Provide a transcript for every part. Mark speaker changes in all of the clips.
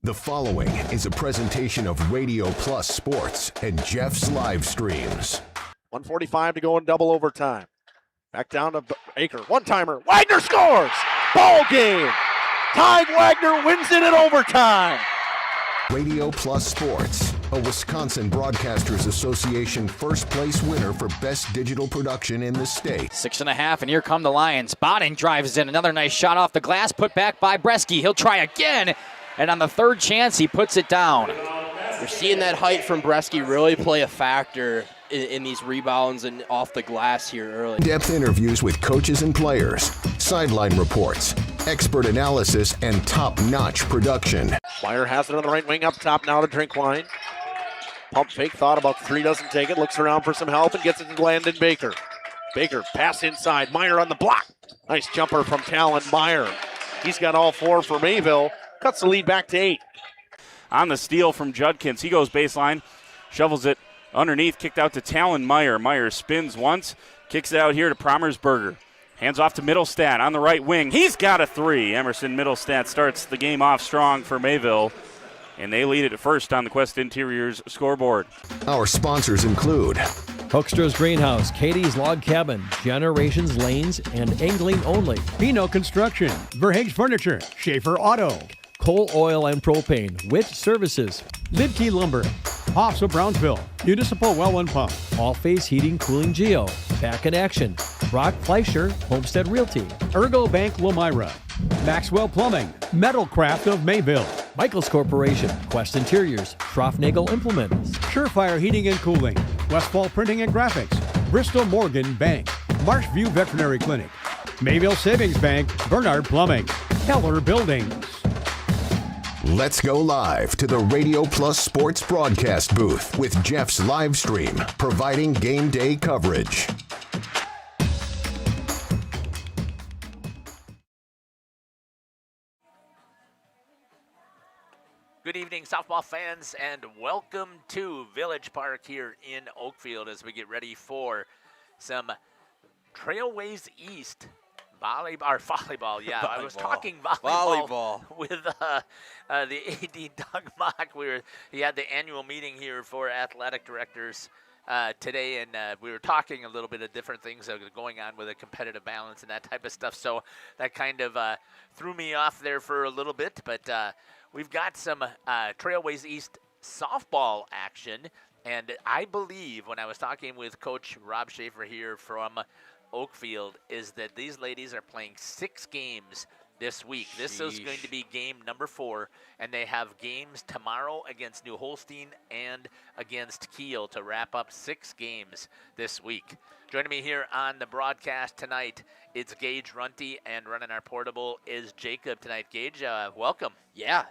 Speaker 1: The following is a presentation of Radio Plus Sports and Jeff's live streams.
Speaker 2: 1:45 to go in double overtime. Back down to Baker. One-timer. Wagner scores! Ball game! Ty Wagner wins it in overtime.
Speaker 1: Radio Plus Sports, a Wisconsin Broadcasters Association first place winner for best digital production in the state.
Speaker 3: 6.5, and here come the Lions. Bonning drives in. Another nice shot off the glass, put back by Bresky. He'll try again, and on the third chance, he puts it down.
Speaker 4: You're seeing that height from Bresky really play a factor in these rebounds and off the glass here early.
Speaker 1: In-depth interviews with coaches and players, sideline reports, expert analysis, and top-notch production.
Speaker 2: Meyer has it on the right wing up top now to Drinkwine. Pump fake, thought about three, doesn't take it, looks around for some help and gets it to Landon Baker. Baker, pass inside, Meyer on the block. Nice jumper from Talon Meyer. He's got all four for Mayville, cuts the lead back to 8.
Speaker 5: On the steal from Judkins, he goes baseline, shovels it underneath, kicked out to Talon Meyer. Meyer spins once, kicks it out here to Promersberger. Hands off to Middlestat on the right wing. He's got a three. Emerson Middlestat starts the game off strong for Mayville, and they lead it at first on the Quest Interiors scoreboard.
Speaker 1: Our sponsors include
Speaker 6: Hoekstra's Greenhouse, Katie's Log Cabin, Generations Lanes, and Angling Only.
Speaker 7: Pino Construction, Verhaeghe Furniture, Schaefer Auto,
Speaker 6: Coal Oil and Propane, Witt Services,
Speaker 7: Lidkey Lumber, Hoffs of Brownsville, Municipal Well and Pump,
Speaker 6: All Face Heating Cooling Geo, Back in Action, Brock Fleischer, Homestead Realty,
Speaker 7: Ergo Bank Lomira, Maxwell Plumbing, Metalcraft of Mayville,
Speaker 6: Michaels Corporation, Quest Interiors, Schroffnagel Implements,
Speaker 7: Surefire Heating and Cooling, Westfall Printing and Graphics, Bristol Morgan Bank, Marshview Veterinary Clinic, Mayville Savings Bank, Bernard Plumbing, Keller Buildings.
Speaker 1: Let's go live to the Radio Plus Sports broadcast booth with Jeff's live stream, providing game day coverage.
Speaker 8: Good evening, softball fans, and welcome to Village Park here in Oakfield as we get ready for some Trailways East volleyball. Yeah, I was talking volleyball. With the AD Doug Mock. He had the annual meeting here for athletic directors today, and we were talking a little bit of different things that are going on with a competitive balance and that type of stuff. So that kind of threw me off there for a little bit, but we've got some Trailways East softball action, and I believe when I was talking with Coach Rob Schaefer here from Oakfield is that these ladies are playing 6 games this week. This is going to be game number 4, and they have games tomorrow against New Holstein and against Kiel to wrap up 6 games this week. Joining me here on the broadcast tonight, it's Gage Runty, and running our portable is Jacob tonight. Gage, welcome.
Speaker 4: Yeah,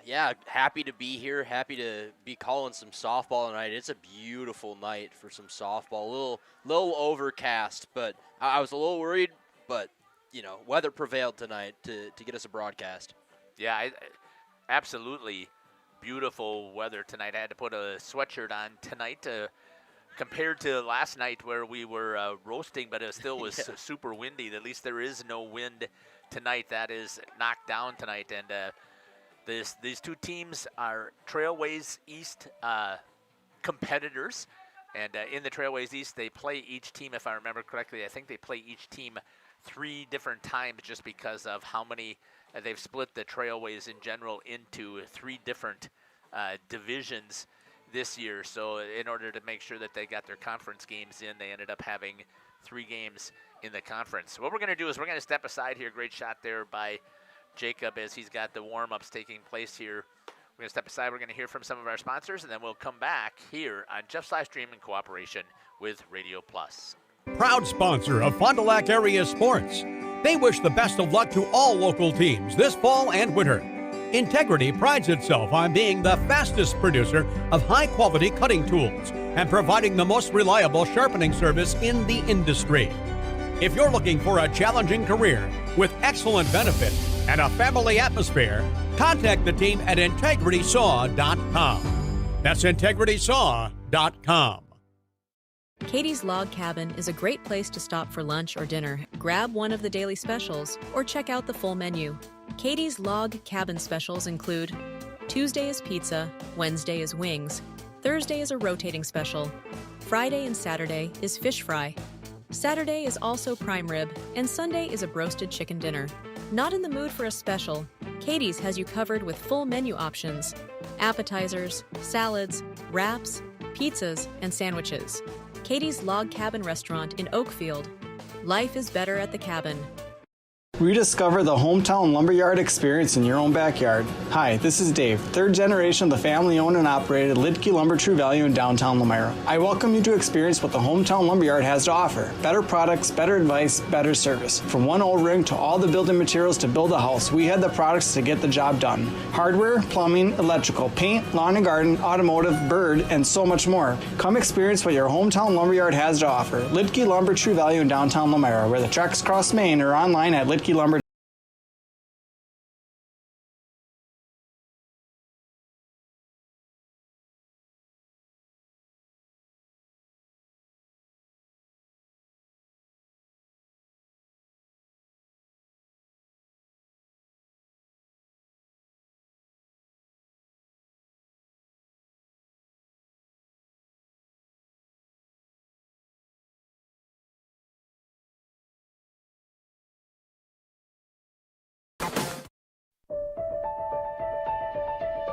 Speaker 4: happy to be here. Happy to be calling some softball tonight. It's a beautiful night for some softball. A little overcast, but I was a little worried, but weather prevailed tonight to get us a broadcast.
Speaker 8: Yeah, absolutely beautiful weather tonight. I had to put a sweatshirt on tonight compared to last night where we were roasting, but it still was super windy. At least there is no wind tonight. That is knocked down tonight. And these two teams are Trailways East competitors. And in the Trailways East, they play each team, if I remember correctly, I think they play each team 3 different times just because of how many they've split the Trailways in general into 3 different divisions this year. So in order to make sure that they got their conference games in, they ended up having 3 games in the conference. So what we're going to do is we're going to step aside here. Great shot there by Jacob as he's got the warm-ups taking place here. We're going to step aside. We're going to hear from some of our sponsors, and then we'll come back here on Jeff's Live Stream in cooperation with Radio Plus.
Speaker 7: Proud sponsor of Fond du Lac area sports. They wish the best of luck to all local teams this fall and winter. Integrity prides itself on being the fastest producer of high-quality cutting tools and providing the most reliable sharpening service in the industry. If you're looking for a challenging career with excellent benefits and a family atmosphere, contact the team at integritysaw.com. That's integritysaw.com.
Speaker 9: Katie's Log Cabin is a great place to stop for lunch or dinner, grab one of the daily specials, or check out the full menu. Katie's Log Cabin specials include Tuesday is pizza, Wednesday is wings, Thursday is a rotating special, Friday and Saturday is fish fry. Saturday is also prime rib, and Sunday is a broasted chicken dinner. Not in the mood for a special? Katie's has you covered with full menu options, appetizers, salads, wraps, pizzas, and sandwiches. Katie's Log Cabin Restaurant in Oakfield. Life is better at the cabin.
Speaker 10: Rediscover the hometown lumberyard experience in your own backyard. Hi, this is Dave, third generation of the family-owned and operated Lidke Lumber True Value in downtown Lamira. I welcome you to experience what the hometown lumberyard has to offer. Better products, better advice, better service. From one O-ring to all the building materials to build a house, we had the products to get the job done. Hardware, plumbing, electrical, paint, lawn and garden, automotive, bird, and so much more. Come experience what your hometown lumberyard has to offer. Lidke Lumber True Value in downtown Lamira, where the tracks cross Main, or online at Lidke Lumber.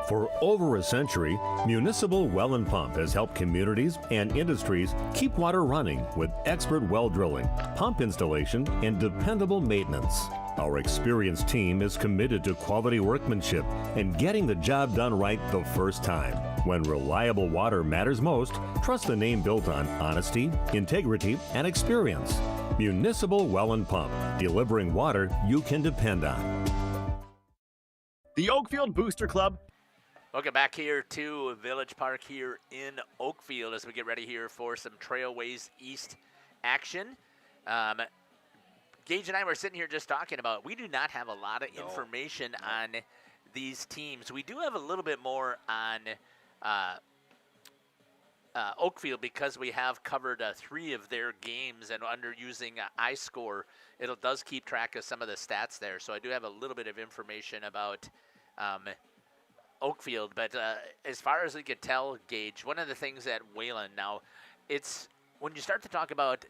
Speaker 11: For over a century, Municipal Well and Pump has helped communities and industries keep water running with expert well drilling, pump installation, and dependable maintenance. Our experienced team is committed to quality workmanship and getting the job done right the first time. When reliable water matters most, trust the name built on honesty, integrity, and experience. Municipal Well and Pump, delivering water you can depend on.
Speaker 12: The Oakfield Booster Club.
Speaker 8: Welcome back here to Village Park here in Oakfield as we get ready here for some Trailways East action. Gage and I were sitting here just talking about, we do not have a lot of information on these teams. We do have a little bit more on Oakfield because we have covered 3 of their games, and under using iScore, it does keep track of some of the stats there. So I do have a little bit of information about Oakfield, but as far as we could tell, Gage, one of the things at Wayland now, it's when you start to talk about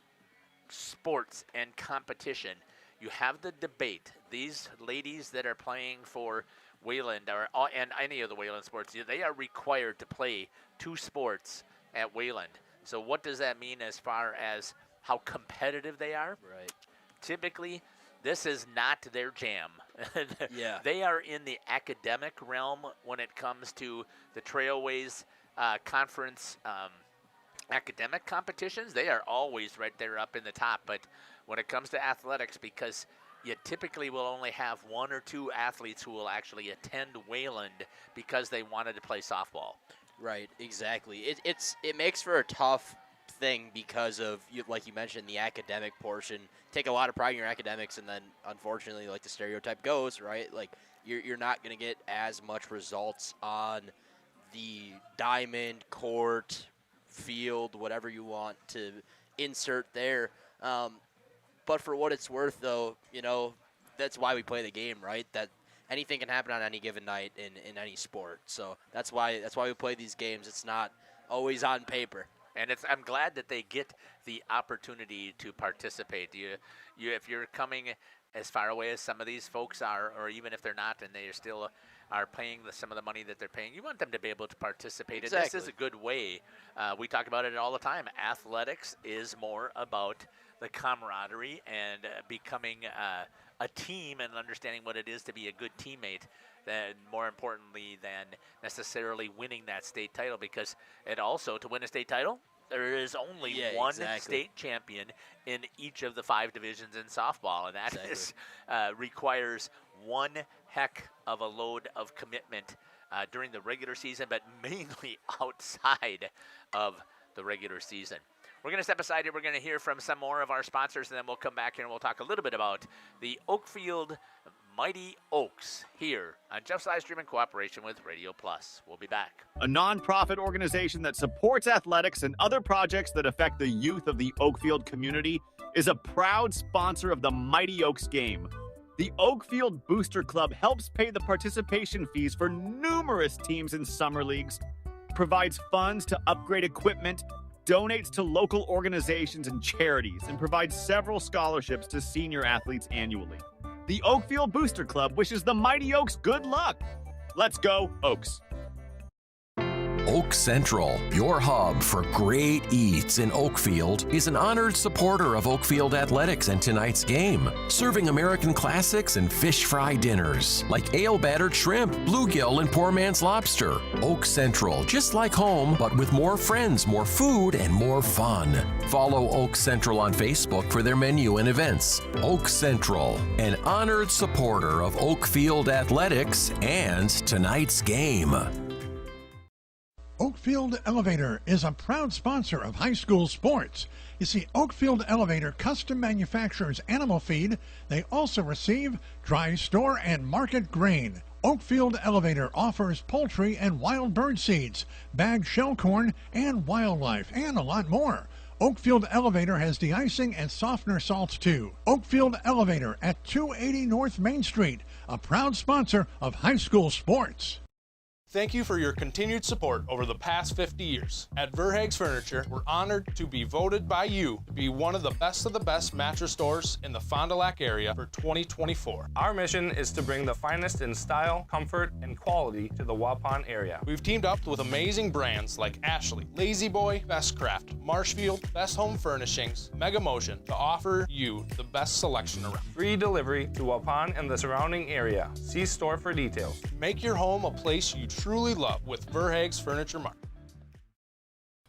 Speaker 8: sports and competition, you have the debate. These ladies that are playing for Wayland and any of the Wayland sports, they are required to play 2 sports at Wayland. So what does that mean as far as how competitive they are?
Speaker 4: Right.
Speaker 8: Typically, this is not their jam.
Speaker 4: Yeah.
Speaker 8: They are in the academic realm when it comes to the Trailways Conference academic competitions. They are always right there up in the top. But when it comes to athletics, because you typically will only have 1 or 2 athletes who will actually attend Wayland because they wanted to play softball.
Speaker 4: Right, exactly. It makes for a tough thing because of, like you mentioned, the academic portion. Take a lot of pride in your academics, and then unfortunately, like the stereotype goes, right, like you're not going to get as much results on the diamond, court, field, whatever you want to insert there. But for what it's worth, though, that's why we play the game, right? That anything can happen on any given night in any sport. So that's why we play these games. It's not always on paper.
Speaker 8: And I'm glad that they get the opportunity to participate. If you're coming as far away as some of these folks are, or even if they're not, and they still are paying some of the money that they're paying, you want them to be able to participate.
Speaker 4: Exactly.
Speaker 8: And this is a good way. We talk about it all the time. Athletics is more about the camaraderie and becoming a team and understanding what it is to be a good teammate, than more importantly than necessarily winning that state title, because it also, to win a state title, there is only one state champion in each of the 5 divisions in softball, and that requires one heck of a load of commitment during the regular season, but mainly outside of the regular season. We're going to step aside here. We're going to hear from some more of our sponsors, and then we'll come back here and we'll talk a little bit about the Oakfield Mighty Oaks here on Jeff's live stream in cooperation with Radio Plus. We'll be back.
Speaker 12: A nonprofit organization that supports athletics and other projects that affect the youth of the Oakfield community is a proud sponsor of the Mighty Oaks game. The Oakfield Booster Club helps pay the participation fees for numerous teams in summer leagues, provides funds to upgrade equipment, donates to local organizations and charities, and provides several scholarships to senior athletes annually. The Oakfield Booster Club wishes the Mighty Oaks good luck. Let's go, Oaks.
Speaker 13: Oak Central, your hub for great eats in Oakfield, is an honored supporter of Oakfield Athletics and tonight's game, serving American classics and fish fry dinners like ale-battered shrimp, bluegill, and poor man's lobster. Oak Central, just like home, but with more friends, more food, and more fun. Follow Oak Central on Facebook for their menu and events. Oak Central, an honored supporter of Oakfield Athletics and tonight's game.
Speaker 14: Oakfield Elevator is a proud sponsor of high school sports. You see, Oakfield Elevator custom manufactures animal feed. They also receive dry store and market grain. Oakfield Elevator offers poultry and wild bird seeds, bagged shell corn, and wildlife, and a lot more. Oakfield Elevator has de-icing and softener salts too. Oakfield Elevator at 280 North Main Street, a proud sponsor of high school sports.
Speaker 15: Thank you for your continued support over the past 50 years. At Verhaeg's Furniture, we're honored to be voted by you to be one of the best mattress stores in the Fond du Lac area for 2024.
Speaker 16: Our mission is to bring the finest in style, comfort, and quality to the Waupun area.
Speaker 15: We've teamed up with amazing brands like Ashley, Lazy Boy, Bestcraft, Marshfield, Best Home Furnishings, Mega Motion to offer you the best selection around.
Speaker 16: Free delivery to Waupun and the surrounding area. See store for details.
Speaker 15: Make your home a place you truly love with Verhaeg's Furniture Mart.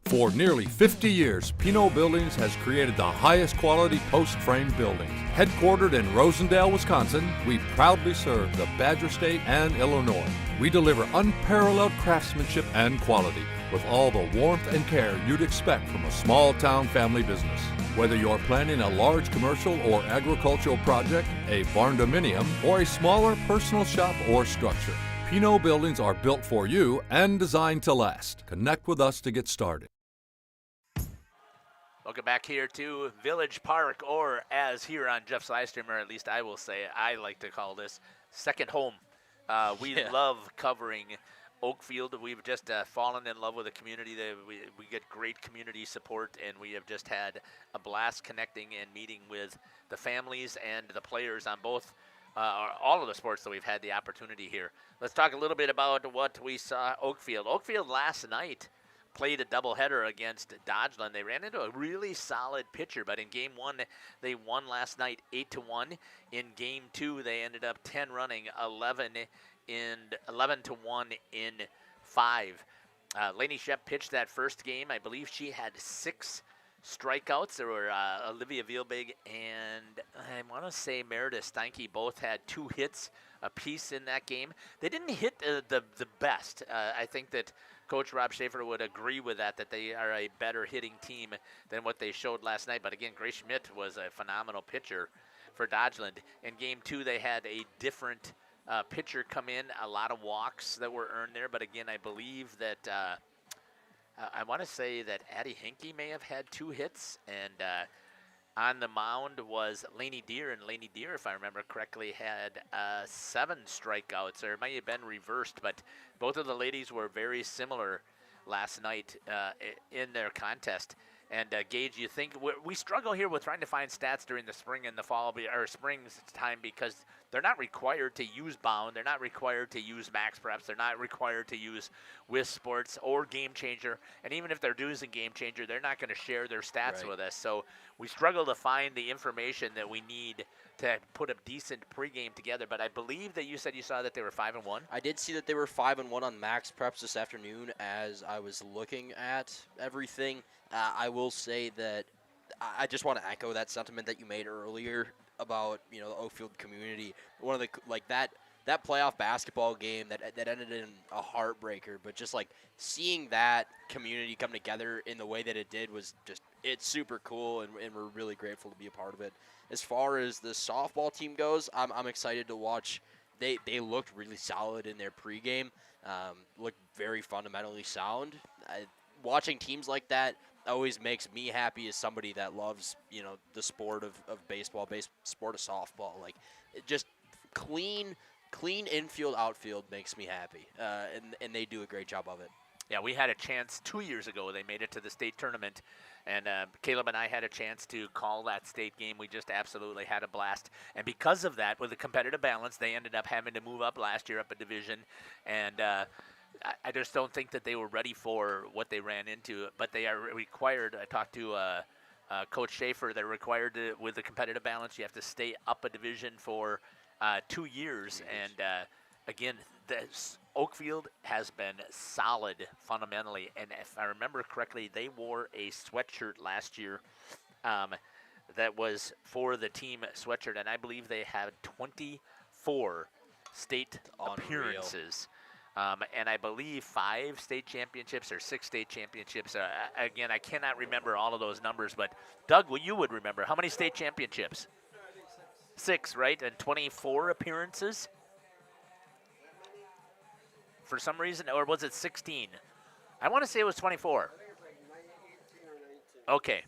Speaker 17: For nearly 50 years, Pinot Buildings has created the highest quality post-frame buildings. Headquartered in Rosendale, Wisconsin, we proudly serve the Badger State and Illinois. We deliver unparalleled craftsmanship and quality with all the warmth and care you'd expect from a small-town family business. Whether you're planning a large commercial or agricultural project, a barn-dominium, or a smaller personal shop or structure, Pinot Buildings are built for you and designed to last. Connect with us to get started.
Speaker 8: Welcome back here to Village Park, or as here on Jeff's live stream, or at least I will say, I like to call this second home. We love covering Oakfield. We've just fallen in love with the community. We get great community support, and we have just had a blast connecting and meeting with the families and the players on both all of the sports that we've had the opportunity here. Let's talk a little bit about what we saw Oakfield. Oakfield last night played a doubleheader against Dodgeland. They ran into a really solid pitcher, but in game one, they won last night 8-1. In game two, they ended up 10 running, 11-1 in 5. Lainey Shep pitched that first game. I believe she had 6 strikeouts. There were Olivia Vielbig and I want to say Meredith Steinke both had 2 hits apiece in that game. They didn't hit the best. I think that Coach Rob Schaefer would agree with that they are a better hitting team than what they showed last night. But again, Grace Schmidt was a phenomenal pitcher for Dodgeland. In game 2, they had a different pitcher come in, a lot of walks that were earned there. But again, I believe that I want to say that Addie Henke may have had 2 hits, and on the mound was Lainey Deer, and Lainey Deer, if I remember correctly, had 7 strikeouts, or it may have been reversed, but both of the ladies were very similar last night in their contest. And Gage, you think we struggle here with trying to find stats during the spring and the fall, or spring's time, because they're not required to use Bound, they're not required to use Max Preps, they're not required to use Wisp Sports or Game Changer, and even if they're using Game Changer, they're not going to share their stats with us. So we struggle to find the information that we need to put a decent pregame together. But I believe that you said you saw that they were 5-1.
Speaker 4: I did see that they were 5-1 on Max Preps this afternoon as I was looking at everything. I will say that I just want to echo that sentiment that you made earlier about, the Oakfield community. One of the that playoff basketball game that ended in a heartbreaker, but just seeing that community come together in the way that it did was it's super cool, and we're really grateful to be a part of it. As far as the softball team goes, I'm excited to watch. They looked really solid in their pregame, looked very fundamentally sound. Watching teams like that always makes me happy as somebody that loves, the sport of baseball, sport of softball. clean infield, outfield makes me happy, and they do a great job of it.
Speaker 8: Yeah, we had a chance 2 years ago. They made it to the state tournament, and Caleb and I had a chance to call that state game. We just absolutely had a blast. And because of that, with the competitive balance, they ended up having to move up last year up a division. And I just don't think that they were ready for what they ran into. But they are required. I talked to Coach Schaefer. They're required to, with the competitive balance, you have to stay up a division for 2 years. And again, Oakfield has been solid fundamentally, and if I remember correctly, they wore a sweatshirt last year that was for the team sweatshirt, and I believe they had 24 state appearances, and I believe 5 state championships or 6 state championships. Again, I cannot remember all of those numbers, but Doug, well, you would remember. How many state championships? 6, right? And 24 appearances? For some reason, or was it 16? I want to say it was 24. Okay.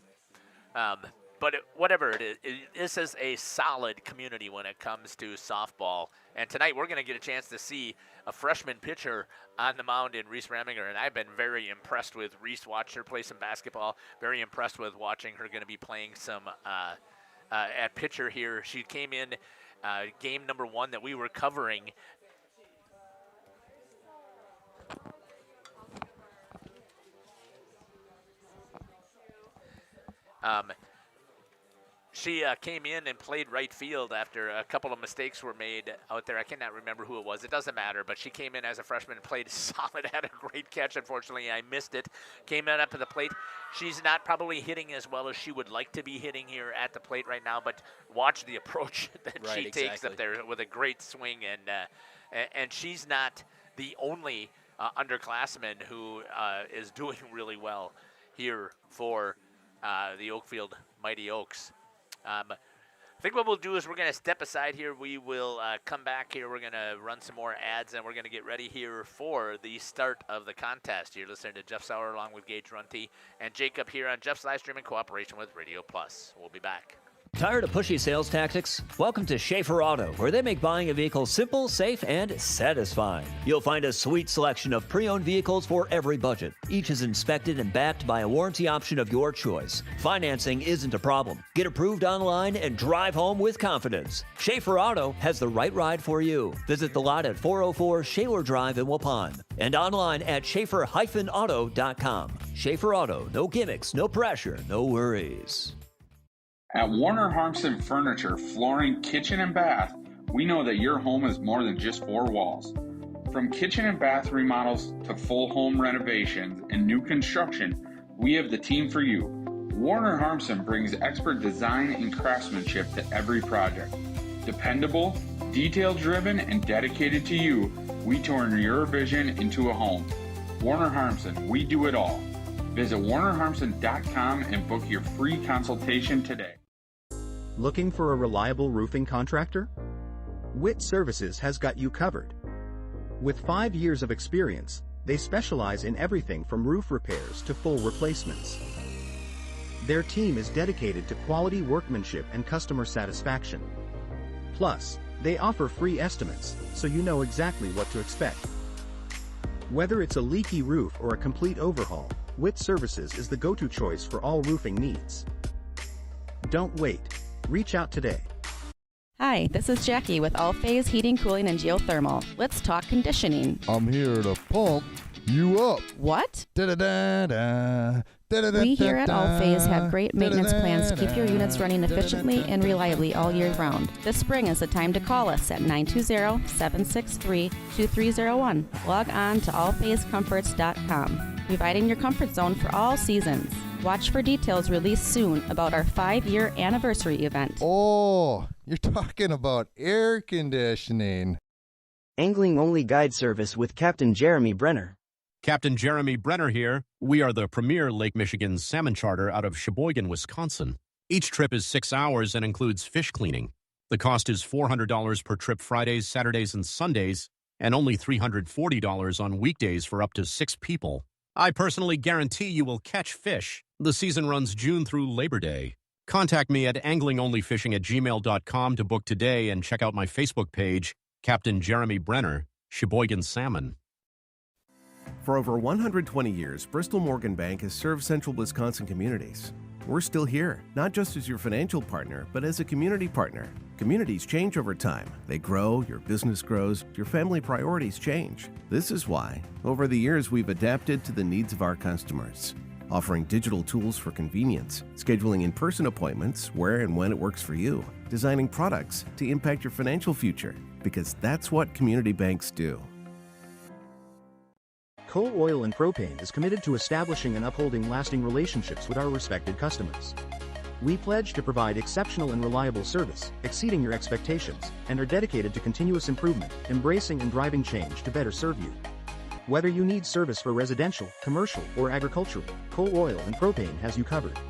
Speaker 8: But whatever it is, this is a solid community when it comes to softball. And tonight we're going to get a chance to see a freshman pitcher on the mound in Reese Raminger. And I've been very impressed with Reese. Watched her play some basketball. Very impressed with watching her going to be playing some at pitcher here. She came in game number 1 that we were covering. She came in and played right field after a couple of mistakes were made out there. I cannot remember who it was. It doesn't matter, but she came in as a freshman and played solid, had a great catch. Unfortunately, I missed it. Came in up to the plate. She's not probably hitting as well as she would like to be hitting here at the plate right now, but watch the approach that she takes up there with a great swing. And she's not the only underclassman who is doing really well here for the Oakfield Mighty Oaks. I think what we'll do is we're going to step aside here. We will come back here. We're going to run some more ads, and we're going to get ready here for the start of the contest. You're listening to Jeff Sauer along with Gage Runty and Jacob here on Jeff's live stream in cooperation with Radio Plus. We'll be back.
Speaker 18: Tired of pushy sales tactics? Welcome to Schaefer Auto, where they make buying a vehicle simple, safe, and satisfying. You'll find a sweet selection of pre-owned vehicles for every budget. Each is inspected and backed by a warranty option of your choice. Financing isn't a problem. Get approved online and drive home with confidence. Schaefer Auto has the right ride for you. Visit the lot at 404 Shaler Drive in Waupun and online at schaefer-auto.com. Schaefer Auto, no gimmicks, no pressure, no worries.
Speaker 19: At Warner Harmson Furniture, Flooring, Kitchen, and Bath, we know that your home is more than just 4 walls. From kitchen and bath remodels to full home renovations and new construction, we have the team for you. Warner Harmson brings expert design and craftsmanship to every project. Dependable, detail-driven, and dedicated to you, we turn your vision into a home. Warner Harmson, we do it all. Visit warnerharmson.com and book your free consultation today.
Speaker 20: Looking for a reliable roofing contractor? Witt Services has got you covered. With 5 years of experience, they specialize in everything from roof repairs to full replacements. Their team is dedicated to quality workmanship and customer satisfaction. Plus, they offer free estimates, so you know exactly what to expect. Whether it's a leaky roof or a complete overhaul, Witt Services is the go-to choice for all roofing needs. Don't wait. Reach out today.
Speaker 21: Hi, this is Jackie with All Phase Heating, Cooling, and Geothermal. Let's talk conditioning.
Speaker 22: I'm here to pump you up.
Speaker 21: What?
Speaker 22: Da-da-da-da.
Speaker 21: We here at All Phase have great maintenance plans to keep your units running efficiently and reliably all year round. This spring is the time to call us at 920-763-2301. Log on to allphasecomforts.com, providing your comfort zone for all seasons. Watch for details released soon about our 5-year anniversary event.
Speaker 22: Oh, you're talking about air conditioning.
Speaker 23: Angling-only guide service with Captain Jeremy Brenner.
Speaker 24: Captain Jeremy Brenner here. We are the premier Lake Michigan salmon charter out of Sheboygan, Wisconsin. Each trip is 6 hours and includes fish cleaning. The cost is $400 per trip Fridays, Saturdays, and Sundays, and only $340 on weekdays for up to 6 people. I personally guarantee you will catch fish. The season runs June through Labor Day. Contact me at anglingonlyfishing@gmail.com to book today and check out my Facebook page, Captain Jeremy Brenner, Sheboygan Salmon.
Speaker 2: For over 120 years, Bristol Morgan Bank has served central Wisconsin communities. We're still here, not just as your financial partner, but as a community partner. Communities change over time. They grow, your business grows, your family priorities change. This is why, over the years, we've adapted to the needs of our customers, offering digital tools for convenience, scheduling in-person appointments where and when it works for you, designing products to impact your financial future, because that's what community banks do.
Speaker 20: Coal Oil and Propane is committed to establishing and upholding lasting relationships with our respected customers. We pledge to provide exceptional and reliable service, exceeding your expectations, and are dedicated to continuous improvement, embracing and driving change to better serve you. Whether you need service for residential, commercial, or agricultural, Coal Oil and Propane has you covered.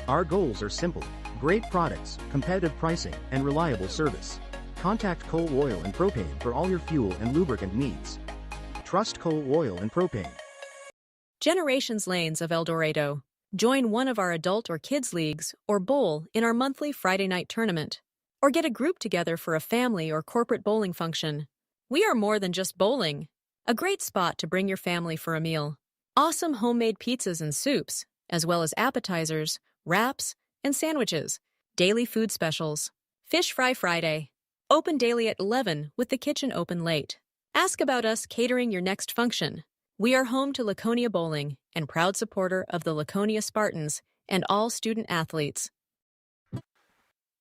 Speaker 20: Our goals are simple: great products, competitive pricing, and reliable service. Contact Coal Oil and Propane for all your fuel and lubricant needs. Trust Coal Oil and Propane.
Speaker 9: Generations Lanes of El Dorado. Join one of our adult or kids leagues or bowl in our monthly Friday night tournament. Or get a group together for a family or corporate bowling function. We are more than just bowling. A great spot to bring your family for a meal. Awesome homemade pizzas and soups, as well as appetizers, wraps, and sandwiches. Daily food specials. Fish Fry Friday. Open daily at 11 with the kitchen open late. Ask about us catering your next function. We are home to Laconia Bowling and proud supporter of the Laconia Spartans and all student athletes.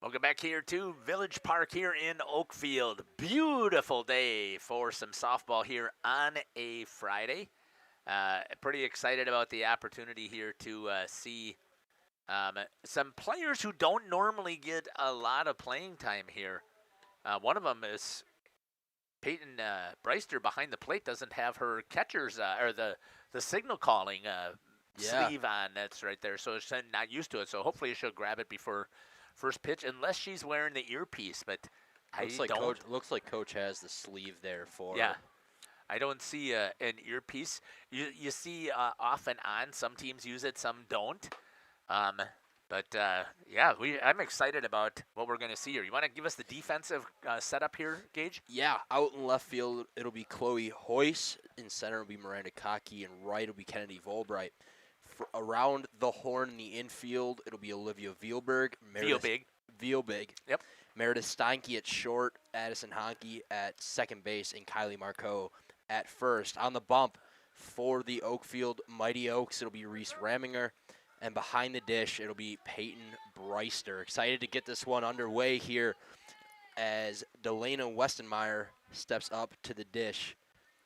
Speaker 8: Welcome back here to Village Park here in Oakfield. Beautiful day for some softball here on a Friday. Pretty excited about the opportunity here to see some players who don't normally get a lot of playing time here. One of them is Peyton Breister behind the plate, doesn't have her catcher's or the signal calling sleeve on. That's right there, so she's not used to it. So hopefully she'll grab it before first pitch, unless she's wearing the earpiece. But
Speaker 4: looks like Coach has the sleeve there for.
Speaker 8: Yeah, I don't see an earpiece. You see off and on. Some teams use it, some don't. I'm excited about what we're going to see here. You want to give us the defensive setup here, Gage?
Speaker 4: Yeah, out in left field, it'll be Chloe Hoyce. In center, it'll be Miranda Cockey. And right, it'll be Kennedy Volbright. Around the horn in the infield, it'll be Olivia Vielberg. Vielbig.
Speaker 8: Yep.
Speaker 4: Meredith Steinke at short, Addison Honke at second base, and Kylie Marcoux at first. On the bump for the Oakfield Mighty Oaks, it'll be Reese Raminger. And behind the dish, it'll be Peyton Breister. Excited to get this one underway here as Delana Westenmeyer steps up to the dish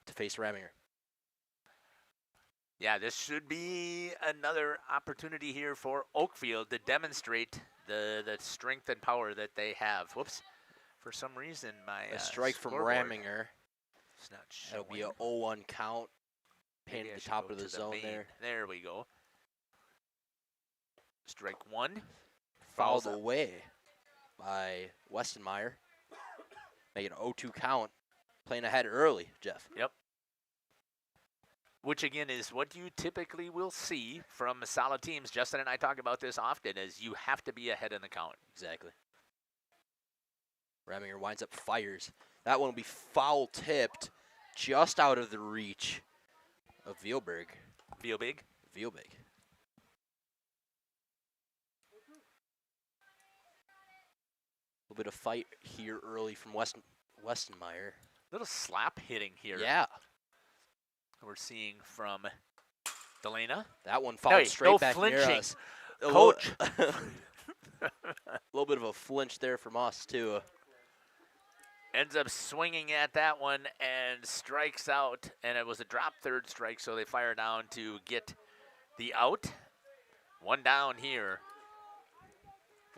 Speaker 4: to face Raminger.
Speaker 8: Yeah, this should be another opportunity here for Oakfield to demonstrate the strength and power that they have. Whoops. For some reason,
Speaker 4: a strike from Raminger.
Speaker 8: It's not showing.
Speaker 4: That'll be an 0-1 count. Pinned at the top of the zone there.
Speaker 8: There we go. Strike one.
Speaker 4: Fouled away by Westenmeyer. Making an 0-2 count. Playing ahead early, Jeff.
Speaker 8: Yep. Which, again, is what you typically will see from solid teams. Justin and I talk about this often, is you have to be ahead in the count.
Speaker 4: Exactly. Raminger winds up, fires. That one will be foul-tipped just out of the reach of Vielbig.
Speaker 8: Vielbig.
Speaker 4: A little bit of fight here early from Westenmeyer.
Speaker 8: Little slap hitting here.
Speaker 4: Yeah.
Speaker 8: We're seeing from Delana.
Speaker 4: That one followed straight back near us.
Speaker 8: Coach.
Speaker 4: A little bit of a flinch there from us, too.
Speaker 8: Ends up swinging at that one and strikes out. And it was a drop third strike, so they fire down to get the out. One down here.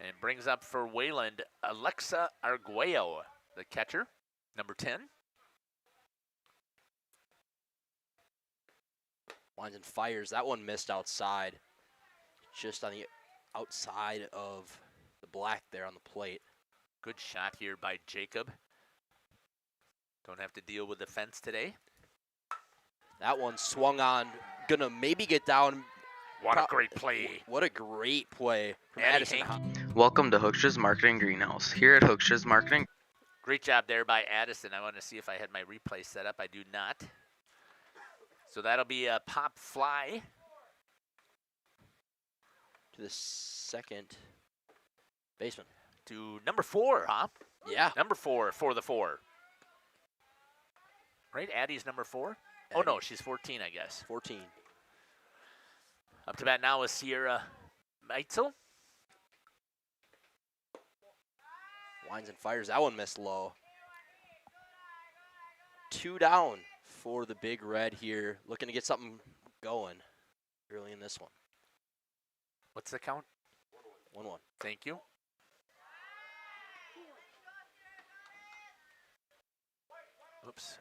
Speaker 8: And brings up for Wayland, Alexa Arguello, the catcher, number 10.
Speaker 4: Winds and fires. That one missed outside. Just on the outside of the black there on the plate.
Speaker 8: Good shot here by Jacob. Don't have to deal with the fence today.
Speaker 4: That one swung on. Gonna maybe get down
Speaker 8: What a great play.
Speaker 4: What a great play from
Speaker 8: Addie
Speaker 4: Addison.
Speaker 8: Hank.
Speaker 1: Welcome to Hooksha's Marketing Greenhouse. Here at Hooksha's Marketing.
Speaker 8: Great job there by Addison. I want to see if I had my replay set up. I do not. So that'll be a pop fly.
Speaker 4: To the second baseman.
Speaker 8: To number 4, huh?
Speaker 4: Yeah.
Speaker 8: Number 4 for the 4. Right? Addie's number 4? Oh, no, she's 14, I guess.
Speaker 4: 14.
Speaker 8: Up to bat now is Sierra Meitzel.
Speaker 4: Winds and fires. That one missed low. 2 down for the Big Red here. Looking to get something going early in this one.
Speaker 8: What's the count?
Speaker 4: 1-1.
Speaker 8: Thank you. Oops.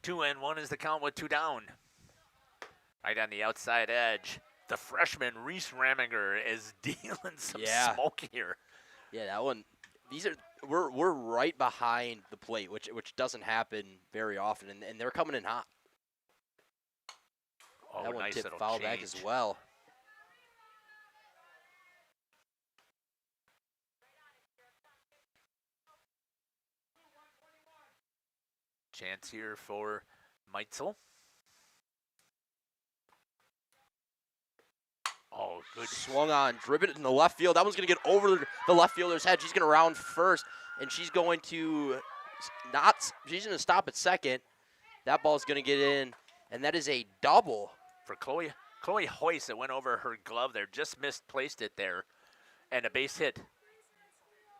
Speaker 8: Two and 1 is the count with 2 down. Right on the outside edge, the freshman Reese Raminger is dealing some smoke here.
Speaker 4: Yeah, that one. These are we're right behind the plate, which doesn't happen very often, and they're coming in hot.
Speaker 8: Oh,
Speaker 4: that one
Speaker 8: nice
Speaker 4: tipped
Speaker 8: little
Speaker 4: foul back
Speaker 8: change.
Speaker 4: as well.
Speaker 8: Chance here for Meitzel. Oh, good.
Speaker 4: Swung on, driven it in the left field. That one's going to get over the left fielder's head. She's going to round first, and she's going to she's going to stop at second. That ball's going to get in, and that is a double.
Speaker 8: For Chloe Hoyce, it went over her glove there, just misplaced it there, and a base hit.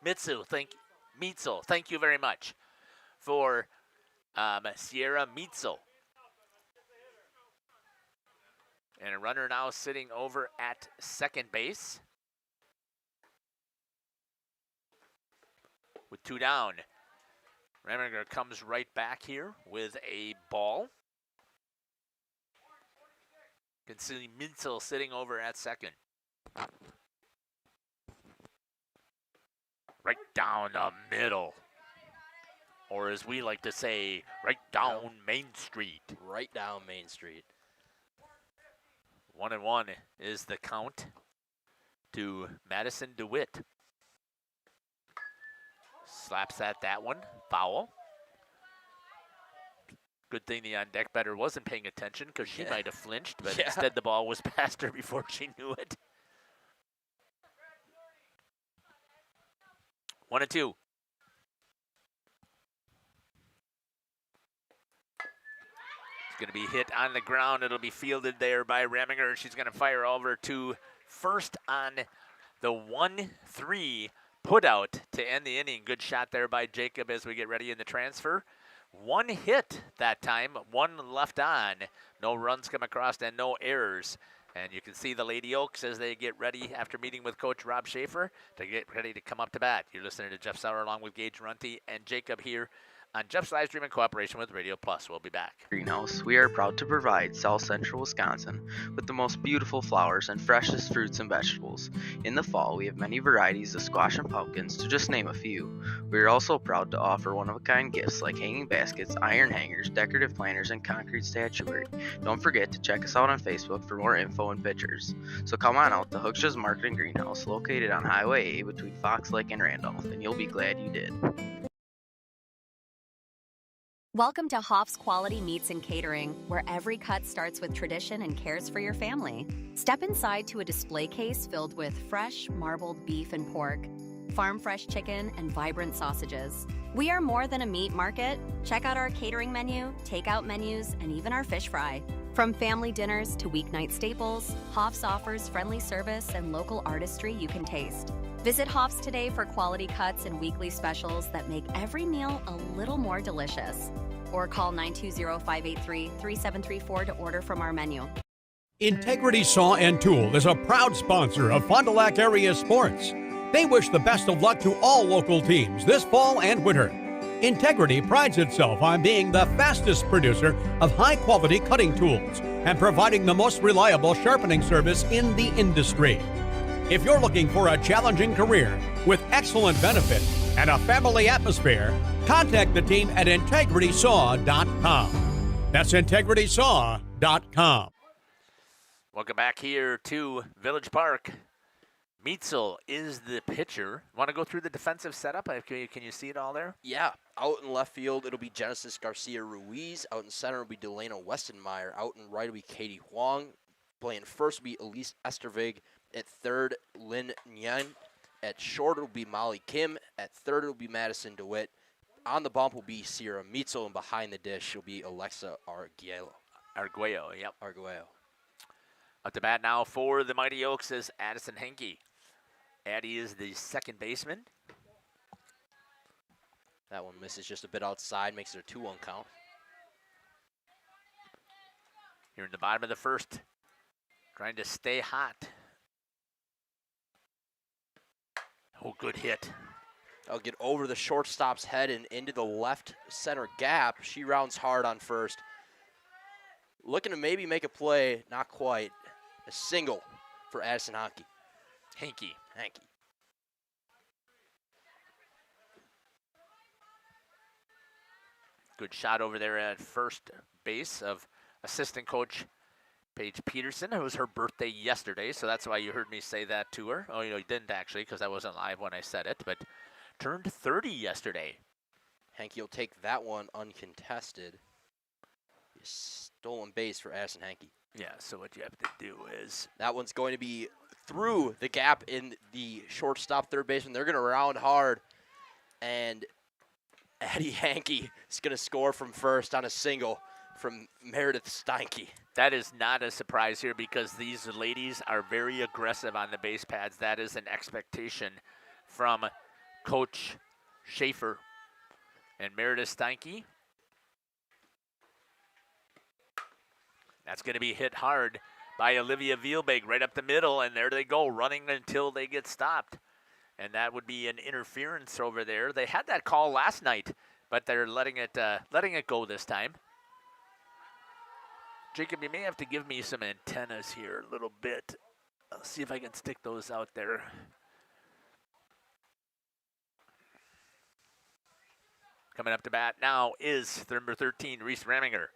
Speaker 8: Meitzel, thank you very much for Sierra Meitzel. And a runner now sitting over at second base. With 2 down. Raminger comes right back here with a ball. You can see Meitzel sitting over at second. Right down the middle. Or as we like to say, right down Main Street.
Speaker 4: Right down Main Street.
Speaker 8: 1-1 is the count to Madison DeWitt. Slaps at that one, foul. Good thing the on-deck batter wasn't paying attention because she might have flinched, but instead the ball was past her before she knew it. 1-2. Going to be hit on the ground. It'll be fielded there by Raminger. She's going to fire over to first on the 1-3 put out to end the inning. Good shot there by Jacob as we get ready in the transfer. 1 hit that time, 1 left on. No runs come across and no errors. And you can see the Lady Oaks as they get ready after meeting with Coach Rob Schaefer to get ready to come up to bat. You're listening to Jeff Sauer along with Gage Runty and Jacob here on Jeff's live stream in cooperation with Radio Plus. We'll be back.
Speaker 1: Greenhouse, we are proud to provide South Central Wisconsin with the most beautiful flowers and freshest fruits and vegetables. In the fall, we have many varieties of squash and pumpkins, to just name a few. We are also proud to offer one-of-a-kind gifts like hanging baskets, iron hangers, decorative planters, and concrete statuary. Don't forget to check us out on Facebook for more info and pictures. So come on out to Hooksha's Marketing Greenhouse, located on Highway A between Fox Lake and Randolph, and you'll be glad you did.
Speaker 3: Welcome to Hoff's Quality Meats and Catering, where every cut starts with tradition and cares for your family. Step inside to a display case filled with fresh, marbled beef and pork, farm-fresh chicken, and vibrant sausages. We are more than a meat market. Check out our catering menu, takeout menus, and even our fish fry. From family dinners to weeknight staples, Hoff's offers friendly service and local artistry you can taste. Visit Hoff's today for quality cuts and weekly specials that make every meal a little more delicious. Or call 920-583-3734 to order from our menu.
Speaker 7: Integrity Saw and Tool is a proud sponsor of Fond du Lac area sports. They wish the best of luck to all local teams this fall and winter. Integrity prides itself on being the fastest producer of high-quality cutting tools and providing the most reliable sharpening service in the industry. If you're looking for a challenging career with excellent benefits, and a family atmosphere, contact the team at integritysaw.com. That's integritysaw.com.
Speaker 8: Welcome back here to Village Park. Meitzel is the pitcher. Want to go through the defensive setup? Can you see it all there?
Speaker 4: Yeah. Out in left field, it'll be Genesis Garcia Ruiz. Out in center will be Delano Westenmeyer. Out in right will be Katie Huang. Playing first will be Elise Estervig. At third, Lynn Nguyen. At short, it'll be Molly Kim. At third, it'll be Madison DeWitt. On the bump will be Sierra Meitzel, and behind the dish will be Alexa Arguello.
Speaker 8: Arguello, yep.
Speaker 4: Arguello.
Speaker 8: Up to bat now for the Mighty Oaks is Addison Henke. Addie is the second baseman.
Speaker 4: That one misses just a bit outside, makes it a 2-1 count.
Speaker 8: Here in the bottom of the first, trying to stay hot. Oh, good hit.
Speaker 4: I'll get over the shortstop's head and into the left center gap. She rounds hard on first. Looking to maybe make a play, not quite. A single for Addison Henke.
Speaker 8: Henke. Good shot over there at first base of assistant coach Paige Peterson. It was her birthday yesterday, so that's why you heard me say that to her. Oh, you didn't actually, because I wasn't live when I said it, but turned 30 yesterday.
Speaker 4: Henke will take that one uncontested. Stolen base for Addison Henke.
Speaker 8: Yeah, so what you have to do is...
Speaker 4: That one's going to be through the gap in the shortstop third baseman. They're going to round hard, and Addie Henke is going to score from first on a single from Meredith Steinke.
Speaker 8: That is not a surprise here because these ladies are very aggressive on the base pads. That is an expectation from Coach Schaefer. And Meredith Steinke, that's going to be hit hard by Olivia Vielbeg right up the middle, and there they go, running until they get stopped. And that would be an interference over there. They had that call last night, but they're letting it go this time. Jacob, you may have to give me some antennas here a little bit. I'll see if I can stick those out there. Coming up to bat now is number 13, Reese Raminger.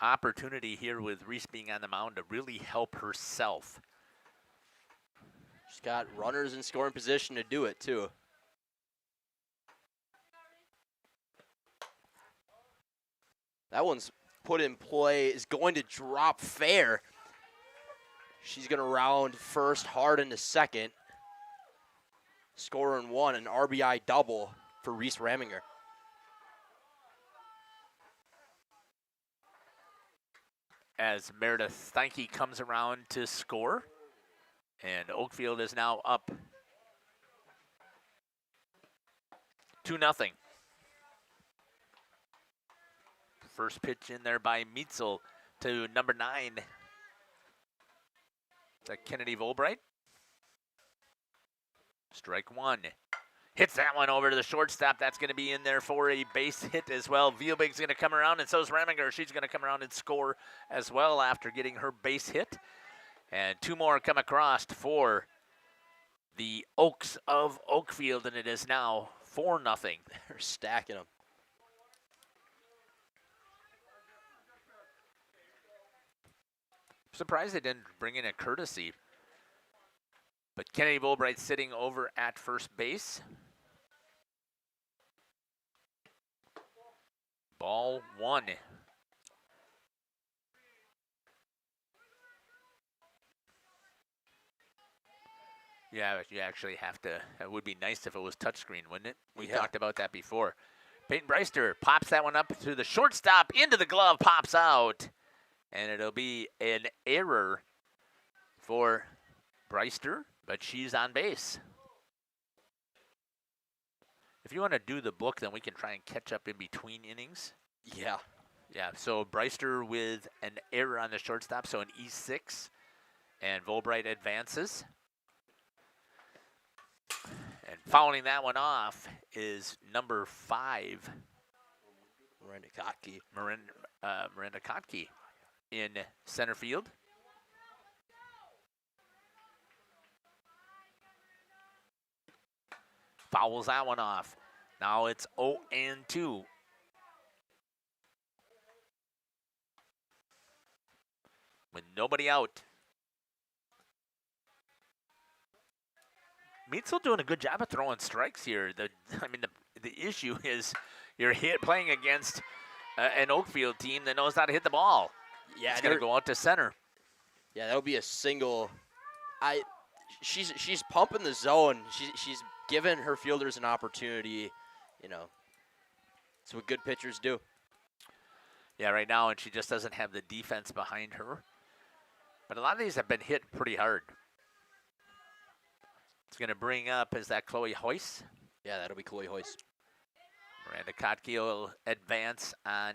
Speaker 8: Opportunity here with Reese being on the mound to really help herself.
Speaker 4: She's got runners in scoring position to do it, too. That one's put in play, is going to drop fair. She's going to round first, hard into second. Score in one, an RBI double for Reese Raminger.
Speaker 8: As Meredith Steinke comes around to score. And Oakfield is now up 2-0. First pitch in there by Meitzel to number 9. To Kennedy Volbright. Strike one. Hits that one over to the shortstop. That's going to be in there for a base hit as well. Vielbig's going to come around, and so is Raminger. She's going to come around and score as well after getting her base hit. And two more come across for the Oaks of Oakfield, and it is now 4-0.
Speaker 4: They're stacking them.
Speaker 8: Surprised they didn't bring in a courtesy. But Kennedy Volbright sitting over at first base. Ball one. Yeah, but you actually have to, it would be nice if it was touchscreen, wouldn't it? We talked about that before. Peyton Breister pops that one up to the shortstop, into the glove, pops out. And it'll be an error for Breister, but she's on base. If you want to do the book, then we can try and catch up in between innings.
Speaker 4: Yeah.
Speaker 8: Yeah, so Breister with an error on the shortstop, so an E6. And Volbright advances. And fouling that one off is number 5.
Speaker 4: Miranda Kotke.
Speaker 8: Miranda Kotke in center field. fouls that one off. Now it's 0-2. With nobody out. Meadsville doing a good job of throwing strikes here. The issue is you're playing against an Oakfield team that knows how to hit the ball.
Speaker 4: Yeah,
Speaker 8: it's going to go out to center.
Speaker 4: Yeah, that'll be a single. She's pumping the zone. She's giving her fielders an opportunity. You know, it's what good pitchers do.
Speaker 8: Yeah, right now, and she just doesn't have the defense behind her. But a lot of these have been hit pretty hard. It's going to bring up, is that Chloe Hoyce?
Speaker 4: Yeah, that'll be Chloe Hoyce.
Speaker 8: Miranda Kotke will advance on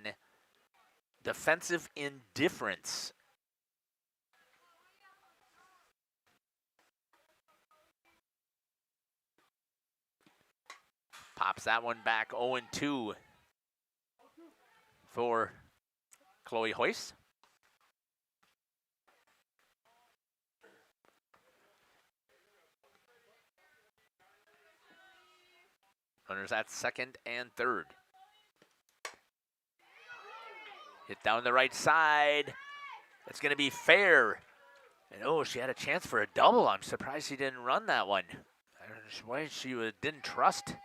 Speaker 8: defensive indifference. Pops that one back 0-2 for Chloe Hoyce. Runners at second and third. Hit down the right side. It's going to be fair. And oh, she had a chance for a double. I'm surprised she didn't run that one. I don't know why she didn't trust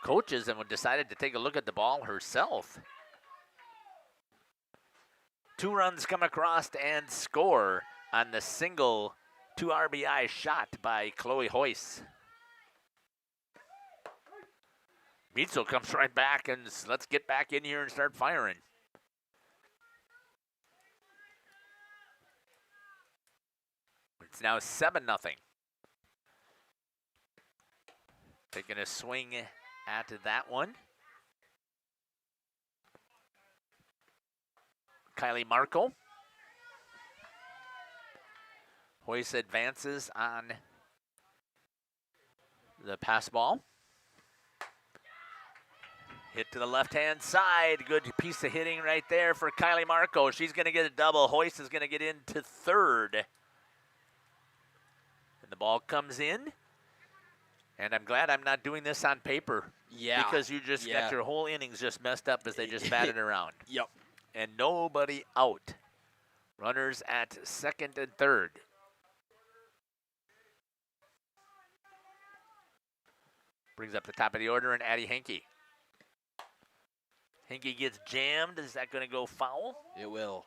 Speaker 8: coaches and decided to take a look at the ball herself. 2 runs come across and score on the single 2 RBI shot by Chloe Hoyce. Meadsville comes right back and let's get back in here and start firing. It's now 7-0. Taking a swing at that one. Kylie Marco. Hoyce advances on the pass ball. Hit to the left-hand side. Good piece of hitting right there for Kylie Marco. She's going to get a double. Hoyce is going to get into third. And the ball comes in. And I'm glad I'm not doing this on paper.
Speaker 4: Yeah.
Speaker 8: Because you just got your whole innings just messed up as they just batted around.
Speaker 4: Yep.
Speaker 8: And nobody out. Runners at second and third. Brings up the top of the order and Addie Henke. Henke gets jammed. Is that going to go foul?
Speaker 4: It will.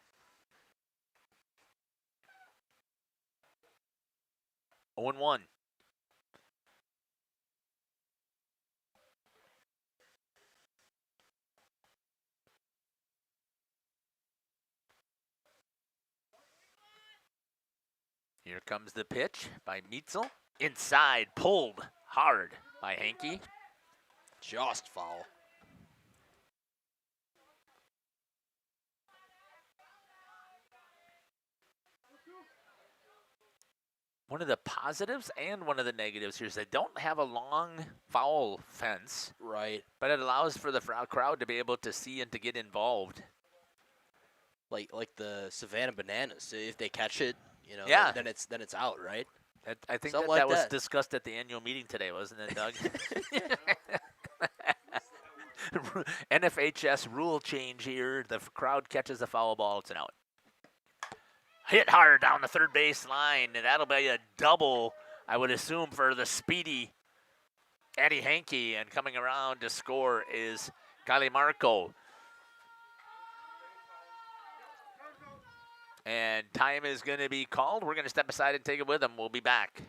Speaker 8: 0-1. Here comes the pitch by Meadsville. Inside, pulled hard by Henke.
Speaker 4: Just foul.
Speaker 8: One of the positives and one of the negatives here is they don't have a long foul fence.
Speaker 4: Right.
Speaker 8: But it allows for the crowd to be able to see and to get involved.
Speaker 4: Like the Savannah Bananas. If they catch it, you know,
Speaker 8: yeah.
Speaker 4: then it's out, right?
Speaker 8: I think
Speaker 4: Something
Speaker 8: that
Speaker 4: like
Speaker 8: was
Speaker 4: that.
Speaker 8: discussed at the annual meeting today, wasn't it, Doug? NFHS rule change here. The crowd catches the foul ball. It's an out. Hit hard down the third base line, and that'll be a double, I would assume, for the speedy Addie Henke. And coming around to score is Kylie Marco. And time is going to be called. We're going to step aside and take it with them. We'll be back.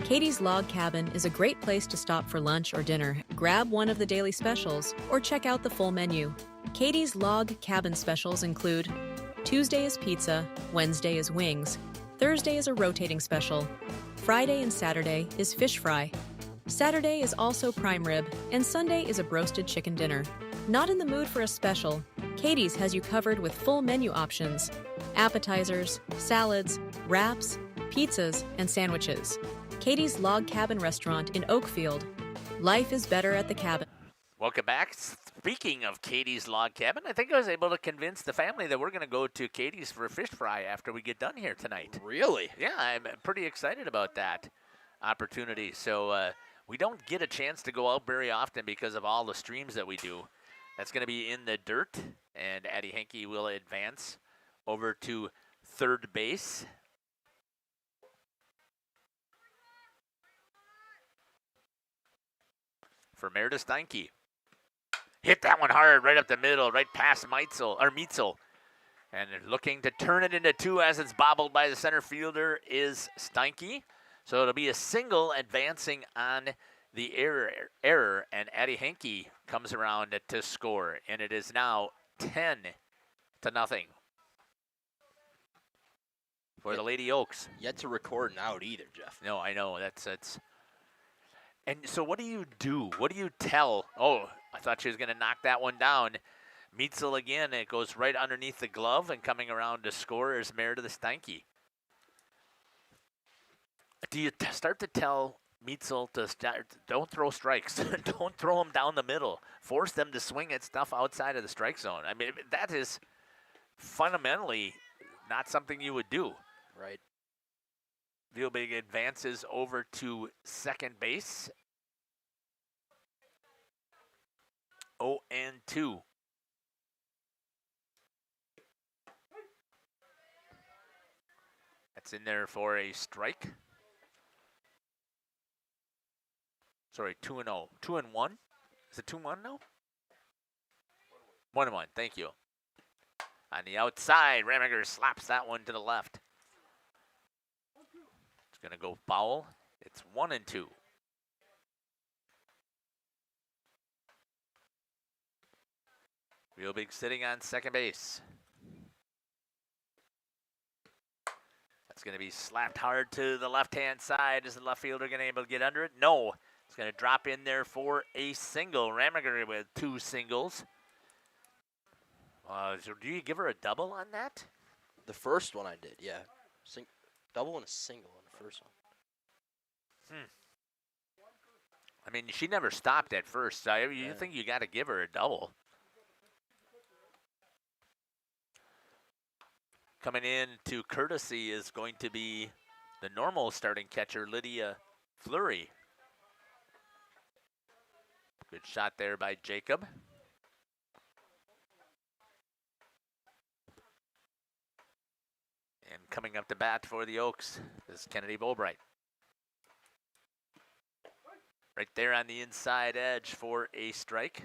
Speaker 9: Katie's Log Cabin is a great place to stop for lunch or dinner. Grab one of the daily specials or check out the full menu. Katie's Log Cabin specials include Tuesday is pizza, Wednesday is wings, Thursday is a rotating special, Friday and Saturday is fish fry, Saturday is also prime rib, and Sunday is a broasted chicken dinner. Not in the mood for a special? Katie's has you covered with full menu options, appetizers, salads, wraps, pizzas, and sandwiches. Katie's Log Cabin Restaurant in Oakfield. Life is better at the cabin.
Speaker 8: Welcome back. Speaking of Katie's Log Cabin, I think I was able to convince the family that we're going to go to Katie's for a fish fry after we get done here tonight.
Speaker 4: Really?
Speaker 8: Yeah, I'm pretty excited about that. opportunity. So we don't get a chance to go out very often because of all the streams that we do. That's going to be in the dirt, and Addie Henke will advance over to third base. For Meredith Steinke. Hit that one hard right up the middle, right past Meitzel. And looking to turn it into two as it's bobbled by the center fielder is Steinke. So it'll be a single advancing on the error, and Addie Henke comes around to score. And it is now 10-0 for the Lady Oaks.
Speaker 5: Yet to record an out either, Jeff.
Speaker 8: No, I know. That's. And so what do you do? What do you tell? Oh, I thought she was going to knock that one down. Meitzel again. It goes right underneath the glove, and coming around to score is Meredith Steinke. Do you start to tell Meitzel to don't throw strikes. Don't throw them down the middle. Force them to swing at stuff outside of the strike zone. I mean, that is fundamentally not something you would do.
Speaker 5: Right.
Speaker 8: Vielbig advances over to second base. 0-2. That's in there for a strike. Sorry, 2-0. 2-1? Is it 2-1 now? 1-1, thank you. On the outside, Ramiger slaps that one to the left. It's going to go foul. It's 1-2. Vielbig sitting on second base. That's going to be slapped hard to the left-hand side. Is the left fielder going to be able to get under it? No. It's going to drop in there for a single. Ramiger with 2 singles. So do you give her a double on that?
Speaker 5: The first one I did, yeah. Double and a single on the first one.
Speaker 8: I mean, she never stopped at first. So you think you got to give her a double. Coming in to courtesy is going to be the normal starting catcher, Lydia Fleury. Good shot there by Jacob. And coming up to bat for the Oaks is Kennedy Bobright. Right there on the inside edge for a strike.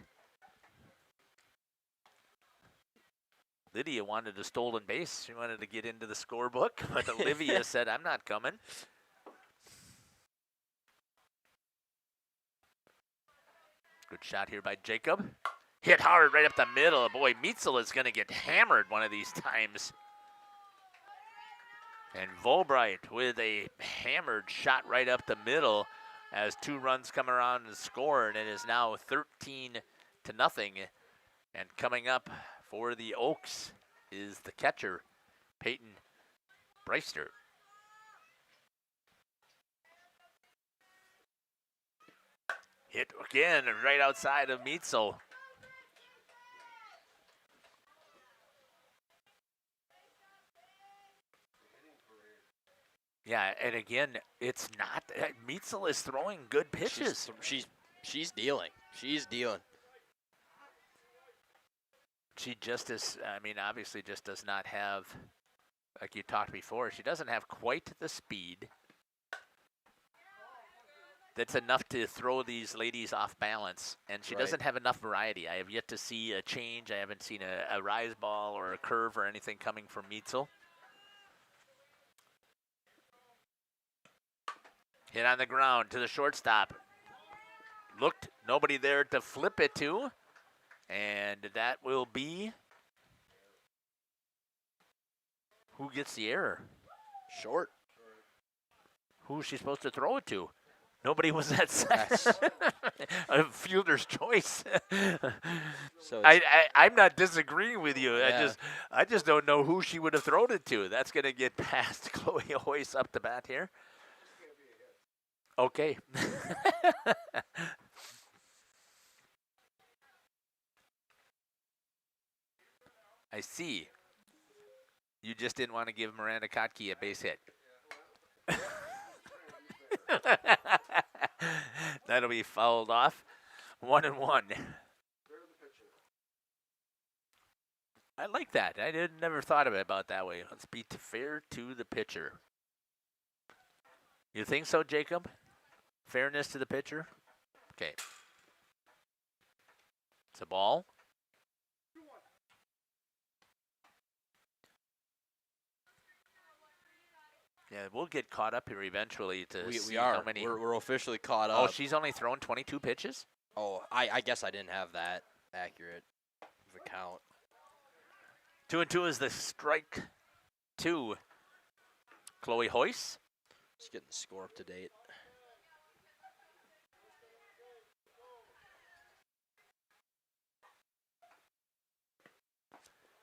Speaker 8: Lydia wanted a stolen base. She wanted to get into the scorebook, but Olivia said, I'm not coming. Good shot here by Jacob. Hit hard right up the middle. Boy, Meitzel is going to get hammered one of these times. And Volbright with a hammered shot right up the middle as 2 runs come around and score, and it is now 13-0. And coming up for the Oaks is the catcher, Peyton Breister. Hit again right outside of Meitzel. Yeah, and again, it's not. Meitzel is throwing good pitches.
Speaker 5: She's dealing. She's dealing.
Speaker 8: She just is, I mean, obviously just does not have, like you talked before, she doesn't have quite the speed that's enough to throw these ladies off balance. And she doesn't have enough variety. I have yet to see a change. I haven't seen a rise ball or a curve or anything coming from Meitzel. Hit on the ground to the shortstop. Looked, nobody there to flip it to. And that will be, who gets the error?
Speaker 5: Short.
Speaker 8: Who's she supposed to throw it to? Nobody was at second. A fielder's choice.
Speaker 5: So
Speaker 8: I'm not disagreeing with you.
Speaker 5: Yeah.
Speaker 8: I just don't know who she would have thrown it to. That's going to get past Chloe Hoyce up the bat here. Okay. I see. You just didn't want to give Miranda Kotke a base hit. That'll be fouled off. 1-1. I like that. I never thought of it about that way. Let's be fair to the pitcher. You think so, Jacob? Fairness to the pitcher? Okay. It's a ball. Yeah, we'll get caught up here eventually to see
Speaker 5: we are.
Speaker 8: how many.
Speaker 5: We're officially caught
Speaker 8: Oh,
Speaker 5: up.
Speaker 8: she's only thrown 22 pitches?
Speaker 5: Oh, I guess I didn't have that accurate of a count.
Speaker 8: 2-2 is the strike to Chloe Hoyce.
Speaker 5: Just getting the score up to date.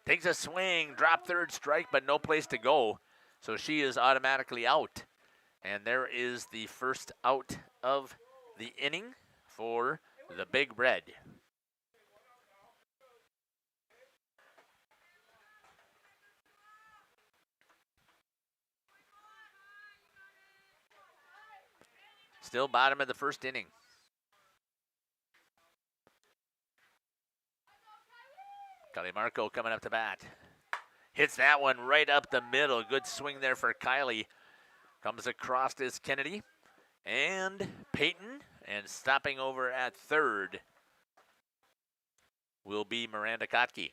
Speaker 8: Takes a swing, drop third strike, but no place to go. So she is automatically out. And there is the first out of the inning for the Big Red. Still bottom of the first inning. Marco coming up to bat. Hits that one right up the middle. Good swing there for Kylie. Comes across is Kennedy and Peyton. And stopping over at third will be Miranda Kotke.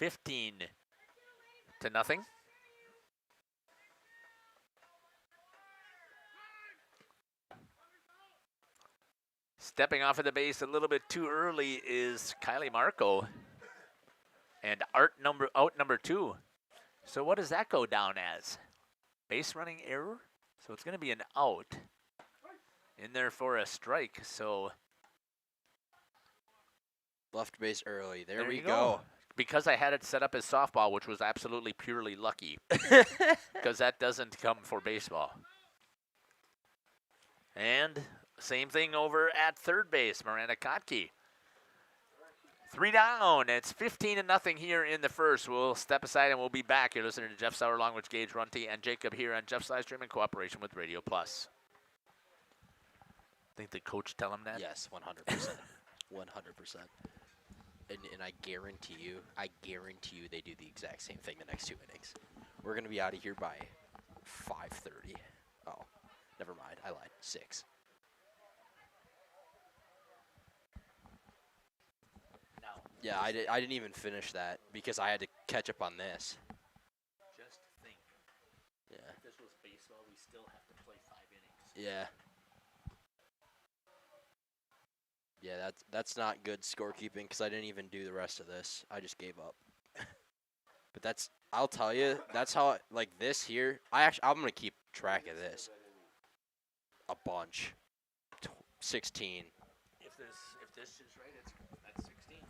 Speaker 8: $15-0. Stepping off of the base a little bit too early is Kylie Marco. And out number 2. So what does that go down as? Base running error? So it's going to be an out. In there for a strike. So
Speaker 5: left base early. There we go.
Speaker 8: Because I had it set up as softball, which was absolutely purely lucky. Because that doesn't come for baseball. And same thing over at third base, Miranda Kotke. 3 down. It's 15-0 here in the first. We'll step aside and we'll be back. You're listening to Jeff Sauer along with Gage Runty and Jacob here on Jeff's Live Stream in cooperation with Radio Plus. Think the coach tell him that?
Speaker 5: Yes, 100%. 100%. And I guarantee you they do the exact same thing the next 2 innings. We're going to be out of here by 5:30. Oh, never mind. I lied. 6. Yeah, I didn't even finish that because I had to catch up on this.
Speaker 8: Just think.
Speaker 5: Yeah.
Speaker 8: If this was baseball, we still have to play 5 innings.
Speaker 5: Yeah. Yeah, that's not good scorekeeping because I didn't even do the rest of this. I just gave up. But I'll tell you, that's how, like this here, I'm going to keep track of this. A bunch. 16.
Speaker 8: If this is right, that's 16.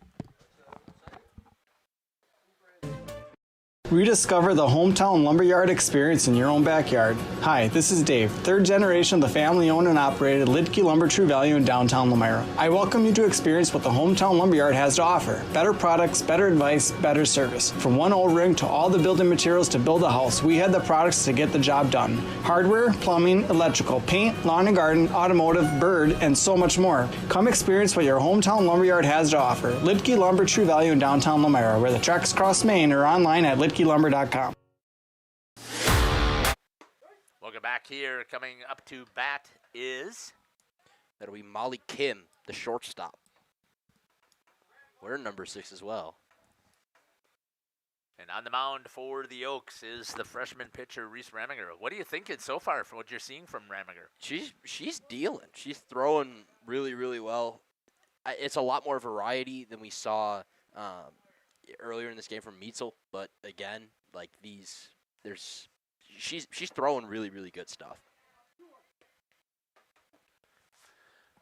Speaker 6: Rediscover the hometown lumberyard experience in your own backyard. Hi, this is Dave, third generation of the family-owned and operated Lidke Lumber True Value in downtown Lamira. I welcome you to experience what the hometown lumberyard has to offer. Better products, better advice, better service. From one O-ring to all the building materials to build a house, we had the products to get the job done. Hardware, plumbing, electrical, paint, lawn and garden, automotive, bird, and so much more. Come experience what your hometown lumberyard has to offer. Lidke Lumber True Value in downtown Lamira, where the tracks cross Main or online at lidkelumber.com.
Speaker 8: Welcome back here. Coming up to bat is...
Speaker 5: That'll be Molly Kim, the shortstop. We're number 6 as well.
Speaker 8: And on the mound for the Oaks is the freshman pitcher, Reese Raminger. What are you thinking so far from what you're seeing from Raminger?
Speaker 5: She's dealing. She's throwing really, really well. It's a lot more variety than we saw earlier in this game from Meitzel. But again, like she's throwing really, really good stuff.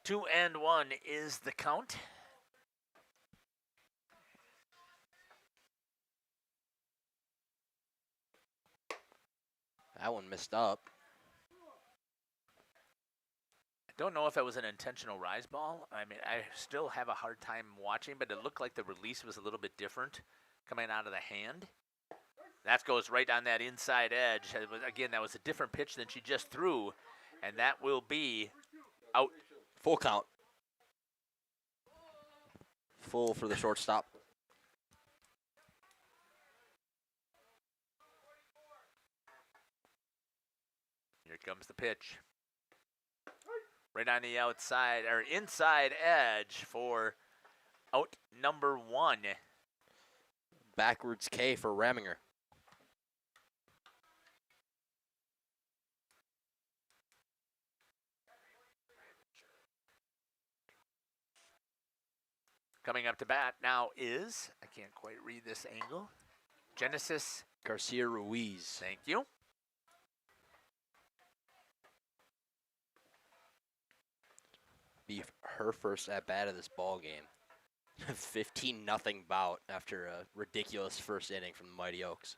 Speaker 8: 2-1 is the count.
Speaker 5: That one missed up.
Speaker 8: I don't know if it was an intentional rise ball. I mean, I still have a hard time watching, but it looked like the release was a little bit different coming out of the hand. That goes right on that inside edge. Again, that was a different pitch than she just threw, and that will be out.
Speaker 4: Full count. Full for the shortstop.
Speaker 8: Here comes the pitch. Right on the outside, or inside edge for out number 1.
Speaker 4: Backwards K for Raminger.
Speaker 8: Coming up to bat now is, I can't quite read this angle, Genesis
Speaker 4: Garcia Ruiz.
Speaker 8: Thank you.
Speaker 4: Be her first at bat of this ball game. 15-0 bout after a ridiculous first inning from the Mighty Oaks.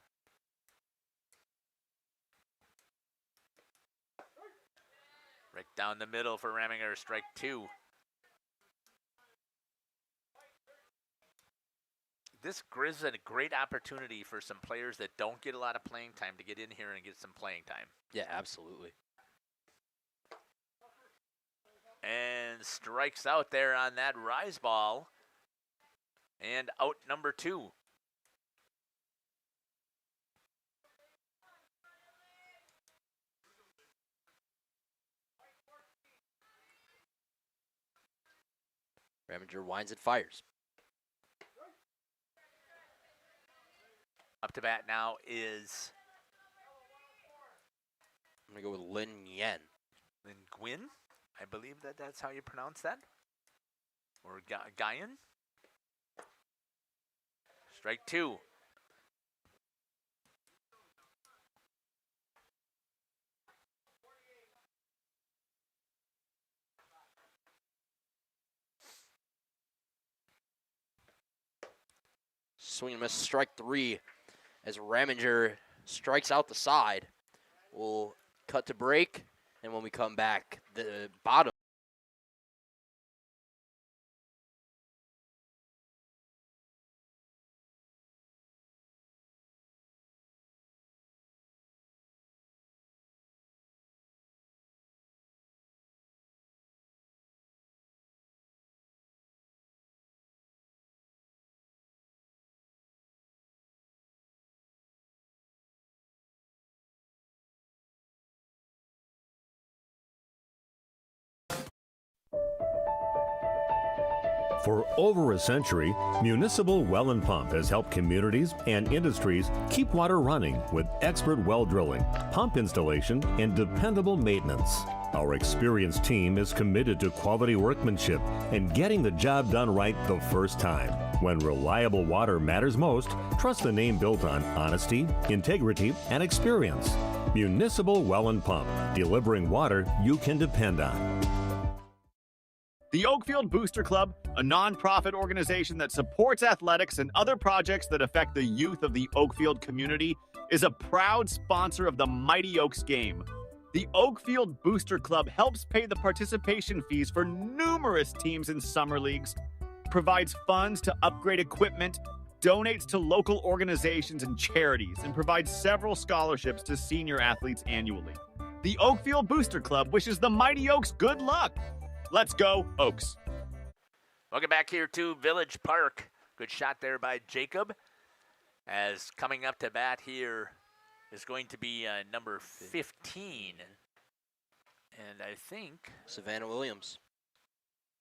Speaker 8: Right down the middle for Raminger, strike 2. This gives a great opportunity for some players that don't get a lot of playing time to get in here and get some playing time.
Speaker 4: Yeah, absolutely.
Speaker 8: And strikes out there on that rise ball. And out number 2.
Speaker 4: Raminger winds and fires.
Speaker 8: Up to bat now is...
Speaker 4: I'm going to go with Lin Yen.
Speaker 8: Lin Gwyn, I believe that's how you pronounce that. Or Guyan. Strike 2.
Speaker 4: Swing and miss, strike 3 as Raminger strikes out the side. We'll cut to break, and when we come back, the bottom.
Speaker 10: For over a century, Municipal Well and Pump has helped communities and industries keep water running with expert well drilling, pump installation, and dependable maintenance. Our experienced team is committed to quality workmanship and getting the job done right the first time. When reliable water matters most, trust the name built on honesty, integrity, and experience. Municipal Well and Pump, delivering water you can depend on.
Speaker 11: The Oakfield Booster Club, a nonprofit organization that supports athletics and other projects that affect the youth of the Oakfield community, is a proud sponsor of the Mighty Oaks game. The Oakfield Booster Club helps pay the participation fees for numerous teams in summer leagues, provides funds to upgrade equipment, donates to local organizations and charities, and provides several scholarships to senior athletes annually. The Oakfield Booster Club wishes the Mighty Oaks good luck. Let's go, Oaks.
Speaker 8: Welcome back here to Village Park. Good shot there by Jacob. As coming up to bat here is going to be number 15. And I think...
Speaker 4: Savannah Williams.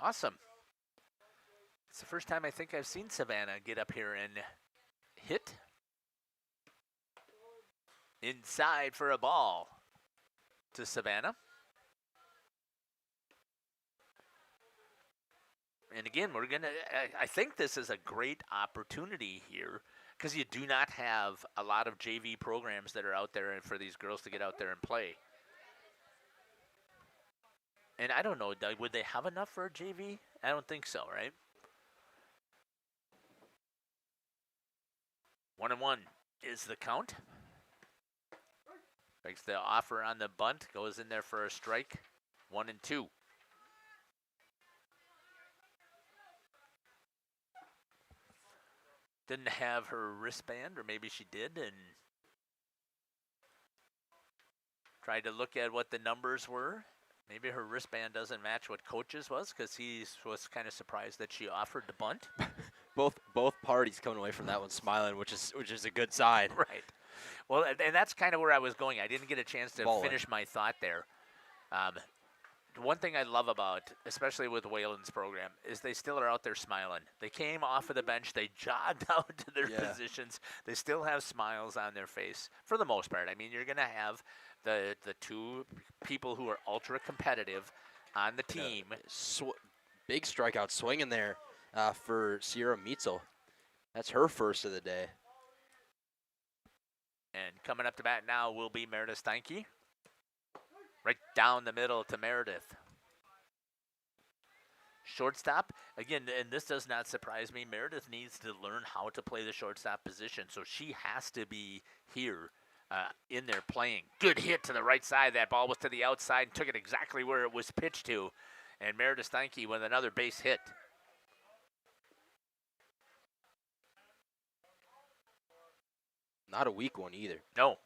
Speaker 8: Awesome. It's the first time I think I've seen Savannah get up here and hit. Inside for a ball to Savannah. And again, I think this is a great opportunity here because you do not have a lot of JV programs that are out there for these girls to get out there and play. And I don't know, Doug, would they have enough for a JV? I don't think so, right? 1-1 is the count. Makes the offer on the bunt, goes in there for a strike. 1-2. Didn't have her wristband, or maybe she did, and Tried to look at what the numbers were. Maybe her wristband doesn't match what coach's was because he was kind of surprised that she offered the bunt.
Speaker 4: Both parties coming away from that one smiling, which is a good sign.
Speaker 8: Right. Well, and that's kind of where I was going. I didn't get a chance to finish my thought there. One thing I love about, especially with Wayland's program, is they still are out there smiling. They came off of the bench. They jogged out to their positions. They still have smiles on their face for the most part. I mean, you're going to have the two people who are ultra competitive on the team.
Speaker 4: Big strikeout swinging there for Sierra Mitzel. That's her first of the day.
Speaker 8: And coming up to bat now will be Meredith Steinke. Right down the middle to Meredith. Shortstop, again, and this does not surprise me, Meredith needs to learn how to play the shortstop position, so she has to be here in there playing. Good hit to the right side. That ball was to the outside and took it exactly where it was pitched to. And Meredith Steinke with another base hit.
Speaker 4: Not a weak one either.
Speaker 8: No.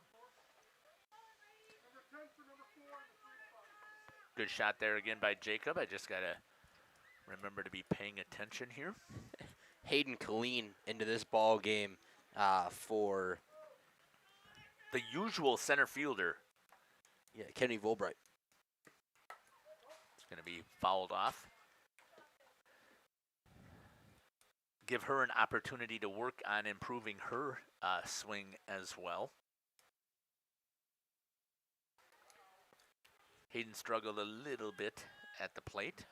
Speaker 8: Good shot there again by Jacob. I just got to remember to be paying attention here.
Speaker 4: Hayden Colleen into this ball game for
Speaker 8: the usual center fielder.
Speaker 4: Yeah, Kenny Volbright.
Speaker 8: It's going to be fouled off. Give her an opportunity to work on improving her swing as well. Hayden struggled a little bit at the plate.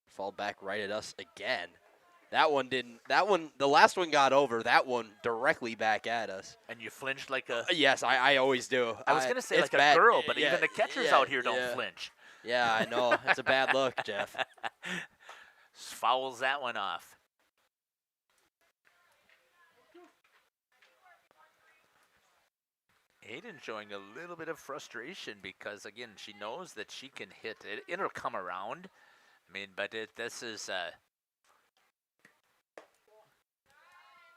Speaker 4: Fall back right at us again. That one didn't. That one, the last one got over. That one directly back at us.
Speaker 8: And you flinched like a.
Speaker 4: Yes, I always do.
Speaker 8: I was gonna say like a girl, but even the catchers out here don't flinch.
Speaker 4: Yeah, I know. It's a bad look, Jeff.
Speaker 8: Fouls that one off. Hayden showing a little bit of frustration because, again, she knows that she can hit it. It'll come around. I mean, but this is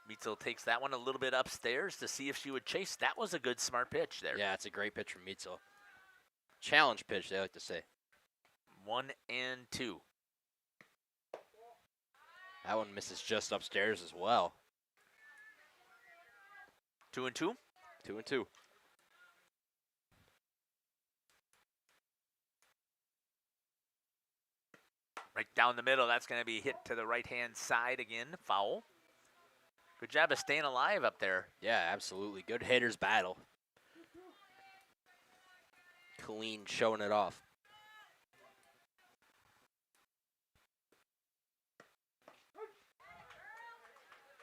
Speaker 8: Mitzel takes that one a little bit upstairs to see if she would chase. That was a good, smart pitch there.
Speaker 4: Yeah, it's a great pitch from Mitzel. Challenge pitch, they like to say.
Speaker 8: 1 and 2.
Speaker 4: That one misses just upstairs as well.
Speaker 8: 2 and 2?
Speaker 4: 2 and 2.
Speaker 8: Right down the middle. That's going to be hit to the right-hand side again. Foul. Good job of staying alive up there.
Speaker 4: Yeah, absolutely. Good hitters battle. Colleen showing it off.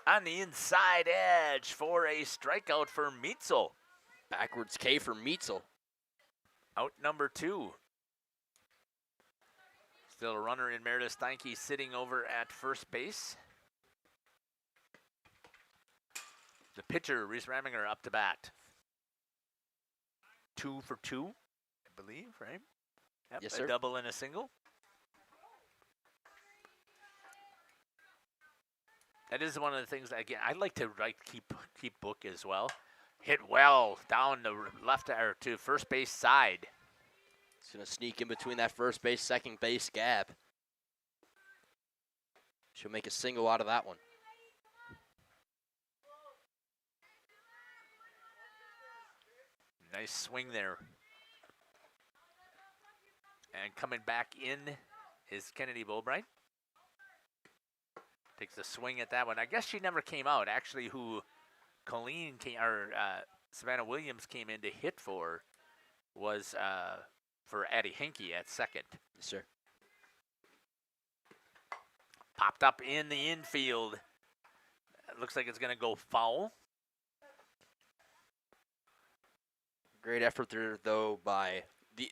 Speaker 8: On the inside edge for a strikeout for Mitzel.
Speaker 4: Backwards K for Mitzel.
Speaker 8: Out number 2. Still a runner in Meredith Steinke sitting over at first base. The pitcher, Reese Raminger, up to bat. 2 for 2, I believe, right? Yep,
Speaker 4: yes,
Speaker 8: a
Speaker 4: sir.
Speaker 8: Double and a single. That is one of the things that, again, I'd like to keep book as well. Hit well down the left or to first base side.
Speaker 4: It's going to sneak in between that first base, second base gap. She'll make a single out of that one.
Speaker 8: Nice swing there. And coming back in is Kennedy Volbright. Takes a swing at that one. I guess she never came out. Actually, who Colleen came, or Savannah Williams came in to hit for was for Addie Hinkie at second.
Speaker 4: Yes, sir.
Speaker 8: Popped up in the infield. It looks like it's going to go foul.
Speaker 4: Great effort there, though, by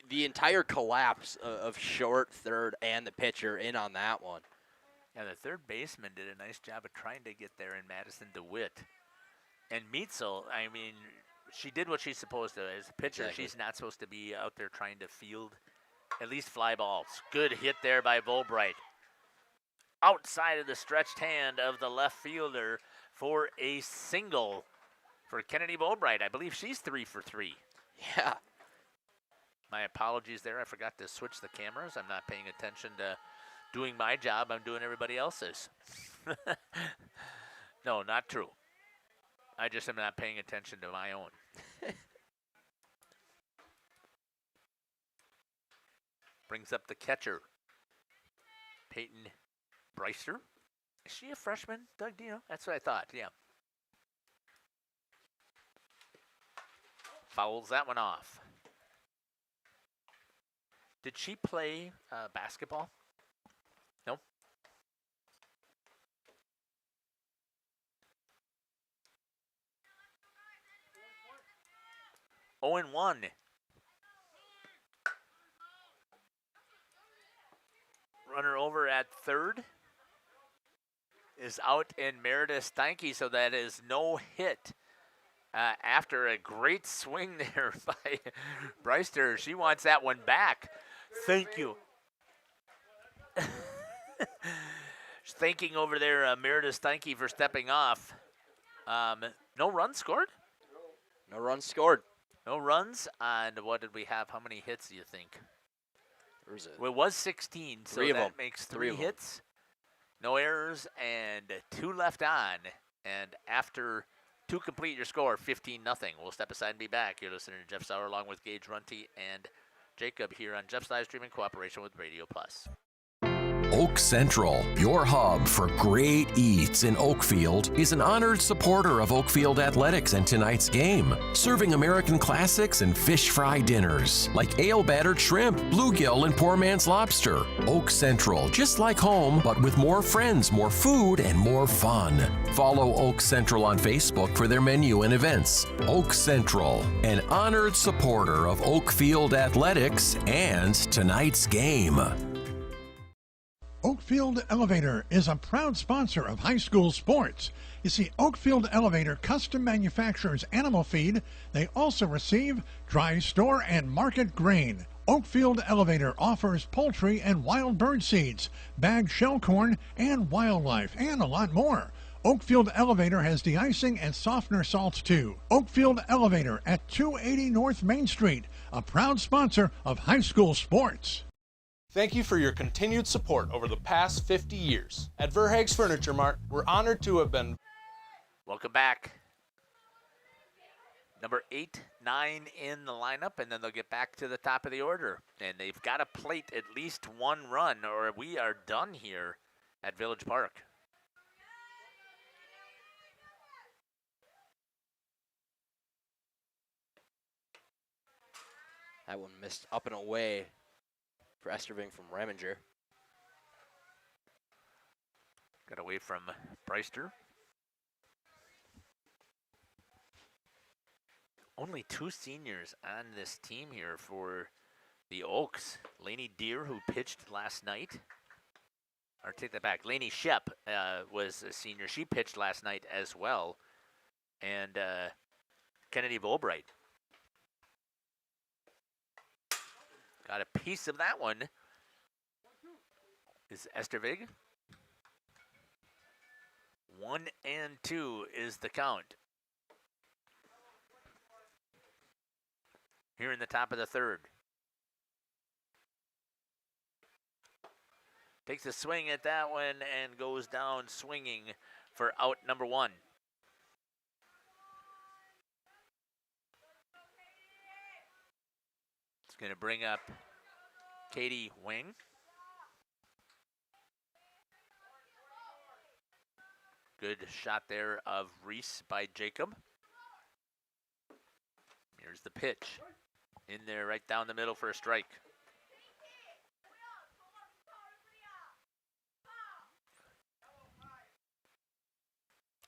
Speaker 4: the entire collapse of short, third, and the pitcher in on that one.
Speaker 8: Yeah, the third baseman did a nice job of trying to get there in Madison DeWitt. And Mitzel, I mean, she did what she's supposed to. As a pitcher,
Speaker 4: Exactly.
Speaker 8: She's not supposed to be out there trying to field at least fly balls. Good hit there by Volbright. Outside of the stretched hand of the left fielder for a single for Kennedy Bobright. I believe she's 3 for 3.
Speaker 4: Yeah.
Speaker 8: My apologies there. I forgot to switch the cameras. I'm not paying attention to doing my job. I'm doing everybody else's. No, not true. I just am not paying attention to my own. Brings up the catcher, Peyton Breister. Is she a freshman, Doug? Do you know? That's what I thought, yeah. Fouls that one off. Did she play basketball? No? 0-1. Runner over at third is out in Meredith Steinke, so that is no hit. After a great swing there by Breister, she wants that one back. Thank you. Thanking over there Meredith Steinke for stepping off. No runs scored?
Speaker 4: No runs scored.
Speaker 8: No runs, and what did we have? How many hits do you think?
Speaker 4: Or is it?
Speaker 8: Well, it was 16, so
Speaker 4: Three of
Speaker 8: that
Speaker 4: them.
Speaker 8: makes
Speaker 4: Three
Speaker 8: 3
Speaker 4: of them.
Speaker 8: hits. No errors, and 2 left on. And after 2 complete your score, 15-0. We'll step aside and be back. You're listening to Jeff Sauer along with Gage Runty and Jacob here on Jeff's live stream in cooperation with Radio Plus.
Speaker 12: Oak Central, your hub for great eats in Oakfield, is an honored supporter of Oakfield athletics and tonight's game, serving American classics and fish fry dinners like ale-battered shrimp, bluegill, and poor man's lobster. Oak Central, just like home, but with more friends, more food, and more fun. Follow Oak Central on Facebook for their menu and events. Oak Central, an honored supporter of Oakfield athletics and tonight's game.
Speaker 13: Oakfield Elevator is a proud sponsor of high school sports. You see, Oakfield Elevator custom manufactures animal feed. They also receive dry store and market grain. Oakfield Elevator offers poultry and wild bird seeds, bagged shell corn, and wildlife, and a lot more. Oakfield Elevator has de-icing and softener salts too. Oakfield Elevator at 280 North Main Street, a proud sponsor of high school sports.
Speaker 15: Thank you for your continued support over the past 50 years. At Verhaeg's Furniture Mart, we're honored to have been...
Speaker 8: Welcome back. Number 8, 9 in the lineup, and then they'll get back to the top of the order. And they've got to plate at least 1 run, or we are done here at Village Park.
Speaker 4: That one missed up and away for Esterving from Reminger.
Speaker 8: Got away from Breister. Only 2 seniors on this team here for the Oaks. Lainey Deer, who pitched last night. Or take that back. Lainey Shep was a senior. She pitched last night as well. And Kennedy Volbright. Got a piece of that one. Is Estervig. 1-2 is the count. Here in the top of the third. Takes a swing at that one and goes down swinging for out number 1. It's going to bring up Katie Wing. Good shot there of Reese by Jacob. Here's the pitch. In there right down the middle for a strike.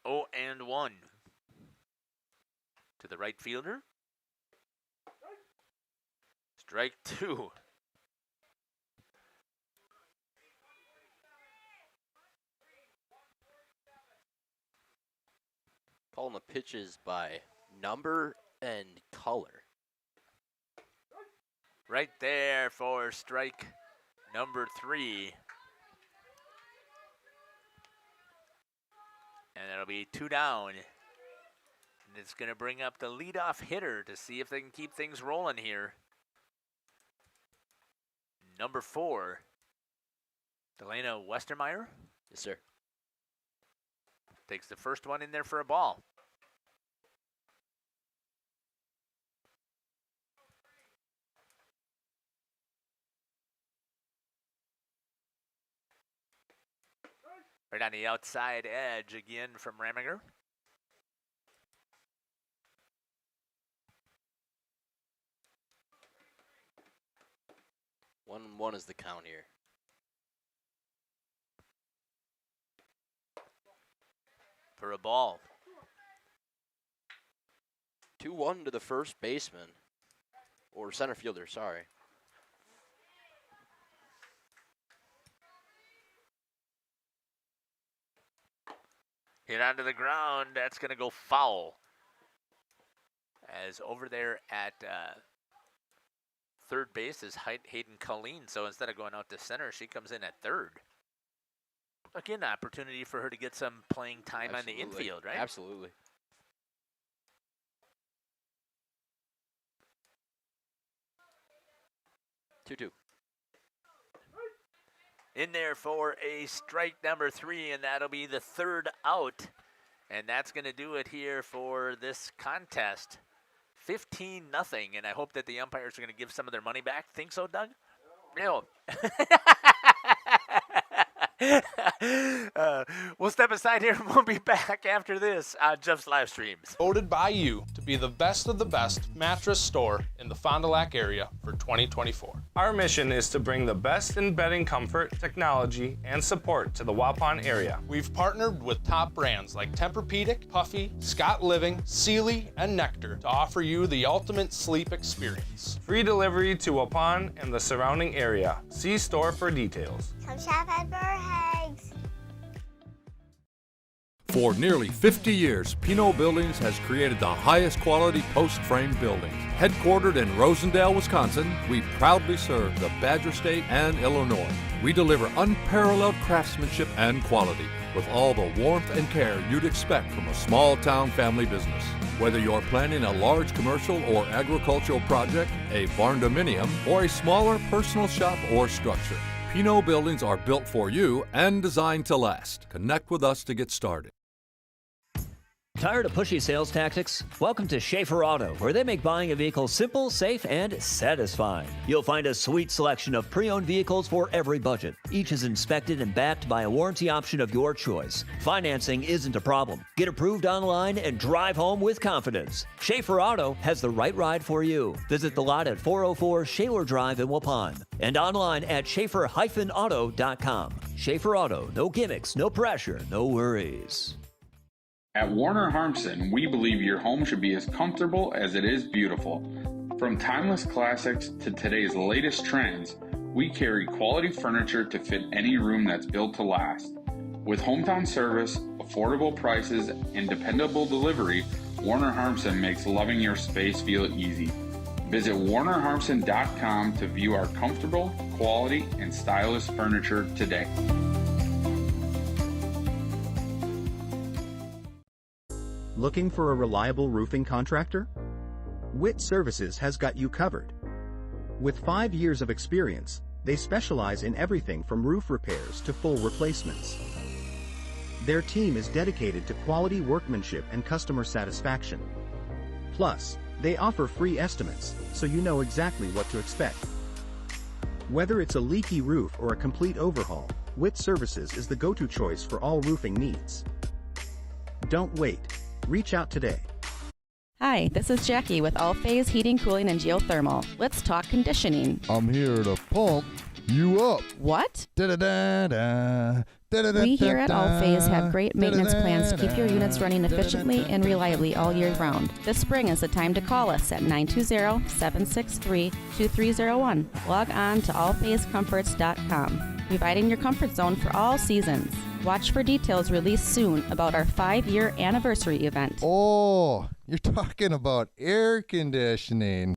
Speaker 8: Oh, and 1 to the right fielder. Strike 2.
Speaker 4: Calling the pitches by number and color.
Speaker 8: Right there for strike number 3. And it'll be 2 down. And it's going to bring up the leadoff hitter to see if they can keep things rolling here. Number 4, Delana Westermeyer.
Speaker 5: Yes, sir.
Speaker 8: Takes the first one in there for a ball. Right on the outside edge again from Raminger.
Speaker 5: One is the count here.
Speaker 8: For a ball.
Speaker 5: 2-1 to the first baseman. Or center fielder, sorry.
Speaker 8: Hit onto the ground. That's going to go foul. As over there at third base is Hayden Colleen. So instead of going out to center, she comes in at third. Again, opportunity for her to get some playing time
Speaker 5: Absolutely.
Speaker 8: on the infield, right?
Speaker 5: Absolutely. Two.
Speaker 8: In there for a strike number 3, and that'll be the third out. And that's going to do it here for this contest. 15-0, and I hope that the umpires are going to give some of their money back. Think so, Doug? No. We'll step aside here and we'll be back after this on Jeff's live streams.
Speaker 15: Voted by you to be the best of the best mattress store in the Fond du Lac area for 2024.
Speaker 14: Our mission is to bring the best in bedding comfort, technology, and support to the Waupun area.
Speaker 15: We've partnered with top brands like Tempur-Pedic, Puffy, Scott Living, Sealy, and Nectar to offer you the ultimate sleep experience.
Speaker 14: Free delivery to Waupun and the surrounding area. See store for details.
Speaker 16: Come shop at Burhags.
Speaker 17: For nearly 50 years, Pinot Buildings has created the highest quality post-frame buildings. Headquartered in Rosendale, Wisconsin, we proudly serve the Badger State and Illinois. We deliver unparalleled craftsmanship and quality with all the warmth and care you'd expect from a small-town family business. Whether you're planning a large commercial or agricultural project, a barn-dominium, or a smaller personal shop or structure, Pinot Buildings are built for you and designed to last. Connect with us to get started.
Speaker 18: Tired of pushy sales tactics? Welcome to Schaefer Auto, where they make buying a vehicle simple, safe, and satisfying. You'll find a sweet selection of pre-owned vehicles for every budget. Each is inspected and backed by a warranty option of your choice. Financing isn't a problem. Get approved online and drive home with confidence. Schaefer Auto has the right ride for you. Visit the lot at 404 Shaler Drive in Waupun and online at schaefer-auto.com. Schaefer Auto, no gimmicks, no pressure, no worries.
Speaker 19: At Warner Harmson, we believe your home should be as comfortable as it is beautiful. From timeless classics to today's latest trends, we carry quality furniture to fit any room that's built to last. With hometown service, affordable prices, and dependable delivery, Warner Harmson makes loving your space feel easy. Visit warnerharmson.com to view our comfortable, quality, and stylish furniture today.
Speaker 20: Looking for a reliable roofing contractor? Witt Services has got you covered. With 5 years of experience, they specialize in everything from roof repairs to full replacements. Their team is dedicated to quality workmanship and customer satisfaction. Plus, they offer free estimates, so you know exactly what to expect. Whether it's a leaky roof or a complete overhaul, Witt Services is the go-to choice for all roofing needs. Don't wait. Reach out today.
Speaker 21: Hi, this is Jackie with All Phase Heating, Cooling, and Geothermal. Let's talk conditioning.
Speaker 22: I'm here to pump you up.
Speaker 21: What?
Speaker 22: Da-da-da-da.
Speaker 21: We here at All Phase have great maintenance plans to keep your units running efficiently and reliably all year round. This spring is the time to call us at 920-763-2301. Log on to allphasecomforts.com, providing your comfort zone for all seasons. Watch for details released soon about our 5-year anniversary event.
Speaker 22: Oh, you're talking about air conditioning.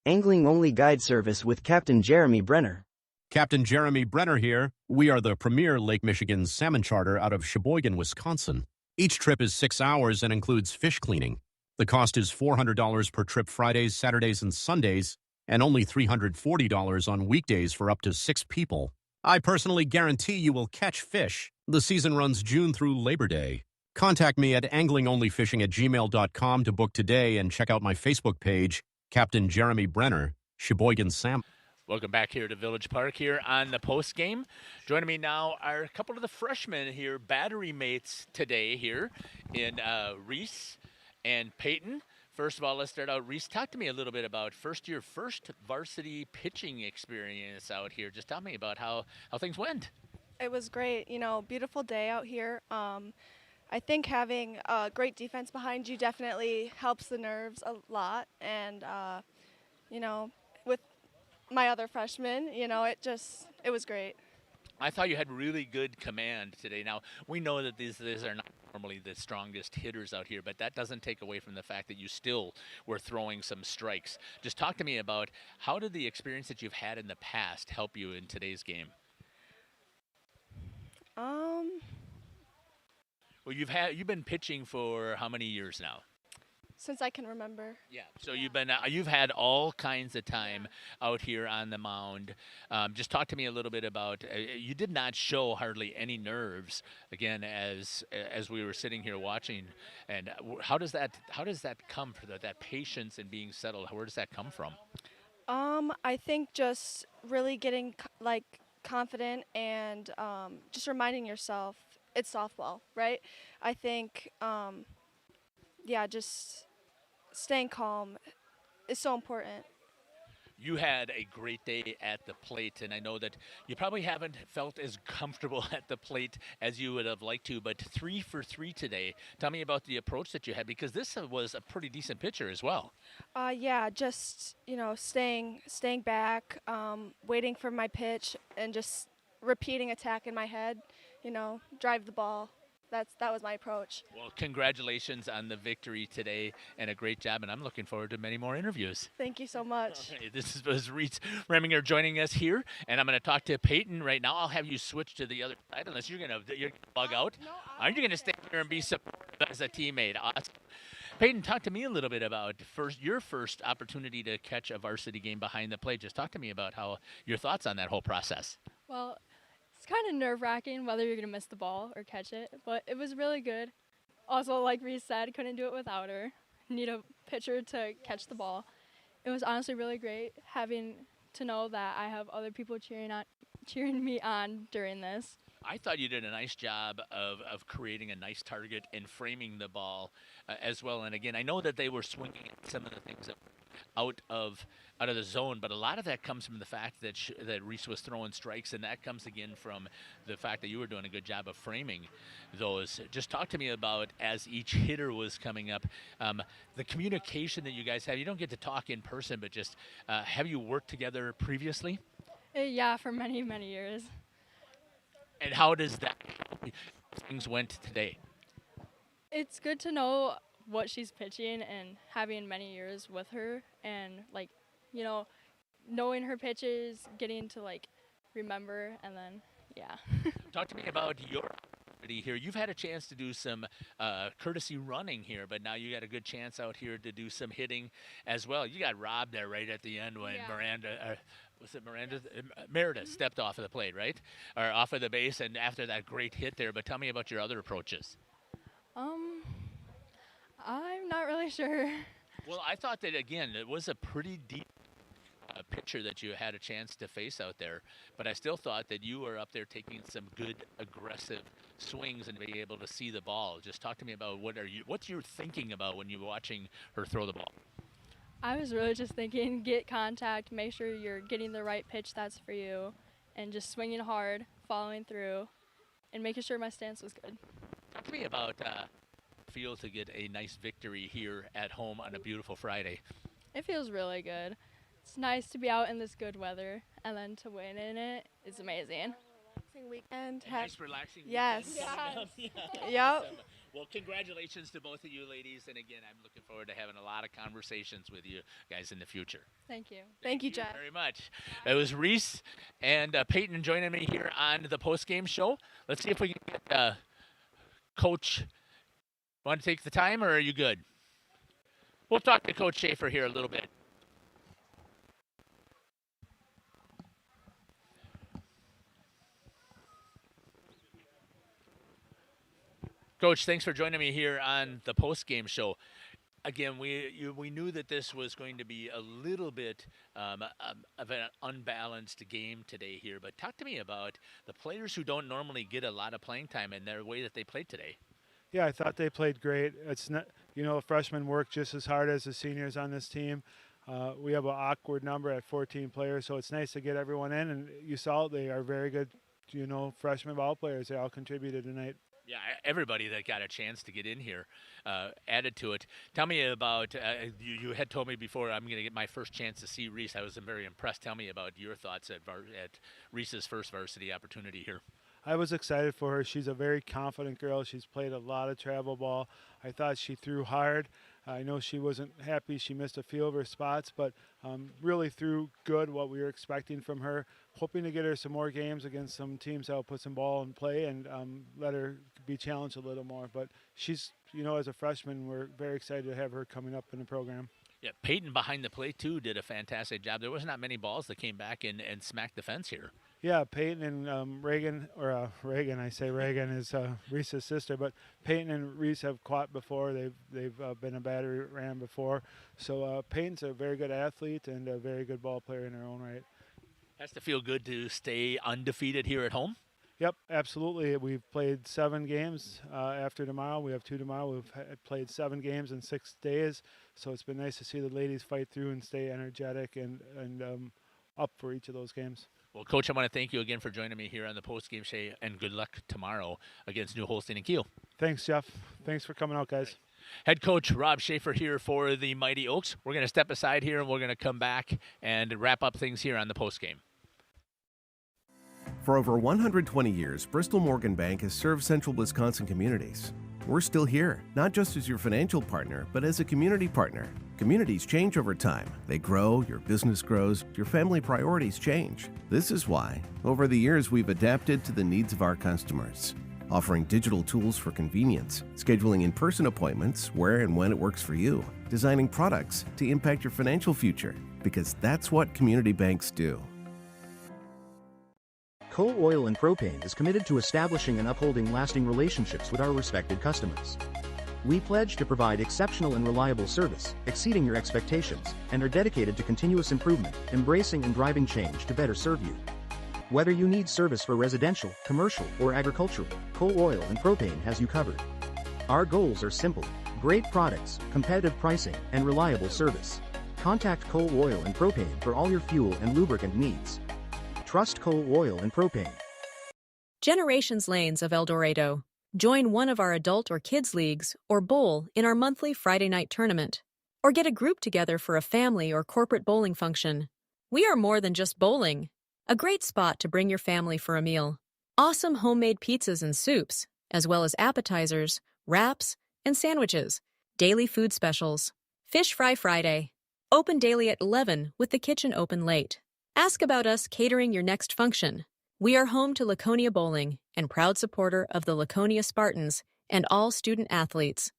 Speaker 23: Angling-only guide service with Captain Jeremy Brenner.
Speaker 24: Captain Jeremy Brenner here. We are the premier Lake Michigan salmon charter out of Sheboygan, Wisconsin. Each trip is 6 hours and includes fish cleaning. The cost is $400 per trip Fridays, Saturdays, and Sundays, and only $340 on weekdays for up to 6 people. I personally guarantee you will catch fish. The season runs June through Labor Day. Contact me at anglingonlyfishing@gmail.com to book today and check out my Facebook page, Captain Jeremy Brenner, Sheboygan Salmon.
Speaker 8: Welcome back here to Village Park here on the post game. Joining me now are a couple of the freshmen here, battery mates today here in Reese and Peyton. First of all, let's start out. Reese, talk to me a little bit about first varsity pitching experience out here. Just tell me about how things went.
Speaker 1: It was great. Beautiful day out here. I think having a great defense behind you definitely helps the nerves a lot. And, with my other freshmen, it was great.
Speaker 8: I thought you had really good command today. Now, we know that these are not normally the strongest hitters out here, but that doesn't take away from the fact that you still were throwing some strikes. Just talk to me about how did the experience that you've had in the past help you in today's game? Well, you've been pitching for how many years now?
Speaker 1: Since I can remember.
Speaker 8: Yeah. So you've had all kinds of time out here on the mound. Just talk to me a little bit about. You did not show hardly any nerves again as we were sitting here watching. And how does that come for that patience and being settled? Where does that come from?
Speaker 1: I think just really getting confident and just reminding yourself it's softball, right? I think, just staying calm is so important.
Speaker 8: You had a great day at the plate, and I know that you probably haven't felt as comfortable at the plate as you would have liked to, but 3 for 3 today. Tell me about the approach that you had, because this was a pretty decent pitcher as well.
Speaker 1: Just, staying back, waiting for my pitch, and just repeating attack in my head, drive the ball. That was my approach.
Speaker 8: Well, congratulations on the victory today and a great job, and I'm looking forward to many more interviews.
Speaker 1: Thank you so much.
Speaker 8: Okay, this was Reese Reminger joining us here, and I'm going to talk to Peyton right now. I'll have you switch to the other side unless you're going to bug out. No, aren't you going to stay here and be supportive as a teammate? Awesome. Peyton, talk to me a little bit about your first opportunity to catch a varsity game behind the plate. Just talk to me about your thoughts on that whole process.
Speaker 2: Well, it's kind of nerve-wracking whether you're going to miss the ball or catch it, but it was really good. Also, like Reese said, couldn't do it without her. Need a pitcher to catch the ball. It was honestly really great having to know that I have other people cheering me on during this.
Speaker 8: I thought you did a nice job of creating a nice target and framing the ball as well. And again, I know that they were swinging at some of the things that out of the zone, but a lot of that comes from the fact that Reese was throwing strikes, and that comes again from the fact that you were doing a good job of framing those. Just talk to me about, as each hitter was coming up, the communication that you guys have. You don't get to talk in person, but just have you worked together previously?
Speaker 2: Yeah, for many, many years.
Speaker 8: And how does things went today?
Speaker 2: It's good to know what she's pitching and having many years with her and knowing her pitches, getting to remember, and then
Speaker 8: Talk to me about your opportunity here. You've had a chance to do some courtesy running here, but now you got a good chance out here to do some hitting as well. You got robbed there right at the end when Meredith stepped off of the plate, right? Or off of the base, and after that great hit there. But tell me about your other approaches.
Speaker 2: I'm not really sure.
Speaker 8: Well, I thought that, again, it was a pretty deep pitcher that you had a chance to face out there, but I still thought that you were up there taking some good aggressive swings and being able to see the ball. Just talk to me about what's your thinking about when you're watching her throw the ball?
Speaker 2: I was really just thinking, get contact, make sure you're getting the right pitch that's for you, and just swinging hard, following through, and making sure my stance was good.
Speaker 8: Talk to me about feel to get a nice victory here at home on a beautiful Friday.
Speaker 2: It feels really good. It's nice to be out in this good weather, and then to win in it is amazing.
Speaker 1: Relaxing weekend.
Speaker 8: Nice relaxing
Speaker 1: yes.
Speaker 8: weekend.
Speaker 1: Yes. Yep.
Speaker 8: Awesome. Well, congratulations to both of you ladies, and again, I'm looking forward to having a lot of conversations with you guys in the future.
Speaker 2: Thank you.
Speaker 1: Thank you, Jeff.
Speaker 8: Very much. It was Reese and Peyton joining me here on the post-game show. Let's see if we can get Coach. Want to take the time, or are you good? We'll talk to Coach Schaefer here a little bit. Coach, thanks for joining me here on the post-game show. Again, we knew that this was going to be a little bit of an unbalanced game today here, but talk to me about the players who don't normally get a lot of playing time and their way that they played today.
Speaker 3: Yeah, I thought they played great. It's not, freshmen work just as hard as the seniors on this team. We have an awkward number at 14 players, so it's nice to get everyone in. And you saw they are very good, freshman ball players. They all contributed tonight.
Speaker 8: Yeah, everybody that got a chance to get in here added to it. Tell me about, you had told me before I'm going to get my first chance to see Reese. I was very impressed. Tell me about your thoughts at Reese's first varsity opportunity here.
Speaker 3: I was excited for her. She's a very confident girl. She's played a lot of travel ball. I thought she threw hard. I know she wasn't happy. She missed a few of her spots, but really threw good, what we were expecting from her. Hoping to get her some more games against some teams that will put some ball in play and let her be challenged a little more. But she's, as a freshman, we're very excited to have her coming up in the program.
Speaker 8: Yeah, Peyton behind the plate, too, did a fantastic job. There was not many balls that came back and smacked the fence here.
Speaker 3: Yeah, Peyton and Reagan is Reese's sister, but Peyton and Reese have caught before. They've been a battery ram before. So Peyton's a very good athlete and a very good ball player in her own right.
Speaker 8: Has to feel good to stay undefeated here at home?
Speaker 3: Yep, absolutely. We've played 7 games after tomorrow. We have 2 tomorrow. We've played 7 games in 6 days. So it's been nice to see the ladies fight through and stay energetic and up for each of those games.
Speaker 8: Well, Coach, I want to thank you again for joining me here on the post-game show, and good luck tomorrow against New Holstein and Kiel.
Speaker 3: Thanks, Jeff. Thanks for coming out, guys.
Speaker 8: Head coach Rob Schaefer here for the Mighty Oaks. We're going to step aside here, and we're going to come back and wrap up things here on the post-game.
Speaker 6: For over 120 years, Bristol Morgan Bank has served central Wisconsin communities. We're still here, not just as your financial partner, but as a community partner. Communities change over time. They grow, your business grows, your family priorities change. This is why, over the years, we've adapted to the needs of our customers, offering digital tools for convenience, scheduling in-person appointments where and when it works for you, designing products to impact your financial future, because that's what community banks do.
Speaker 20: Coal Oil and Propane is committed to establishing and upholding lasting relationships with our respected customers. We pledge to provide exceptional and reliable service, exceeding your expectations, and are dedicated to continuous improvement, embracing and driving change to better serve you. Whether you need service for residential, commercial, or agricultural, Coal Oil and Propane has you covered. Our goals are simple: great products, competitive pricing, and reliable service. Contact Coal Oil and Propane for all your fuel and lubricant needs. Trust Coal Oil and Propane.
Speaker 7: Generations Lanes of El Dorado. Join one of our adult or kids leagues or bowl in our monthly Friday night tournament. Or get a group together for a family or corporate bowling function. We are more than just bowling. A great spot to bring your family for a meal. Awesome homemade pizzas and soups, as well as appetizers, wraps, and sandwiches. Daily food specials. Fish Fry Friday. Open daily at 11 with the kitchen open late. Ask about us catering your next function. We are home to Laconia Bowling and proud supporter of the Laconia Spartans and all student athletes.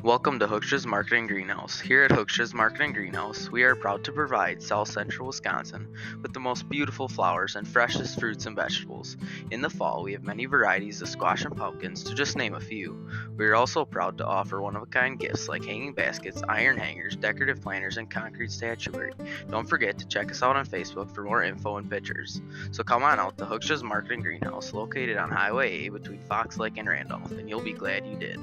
Speaker 9: Welcome to Hooksha's Marketing Greenhouse. Here at Hooksha's Marketing Greenhouse, we are proud to provide South Central Wisconsin with the most beautiful flowers and freshest fruits and vegetables. In the fall, we have many varieties of squash and pumpkins, to just name a few. We are also proud to offer one-of-a-kind gifts like hanging baskets, iron hangers, decorative planters, and concrete statuary. Don't forget to check us out on Facebook for more info and pictures. So come on out to Hooksha's Marketing Greenhouse, located on Highway A between Fox Lake and Randolph, and you'll be glad you did.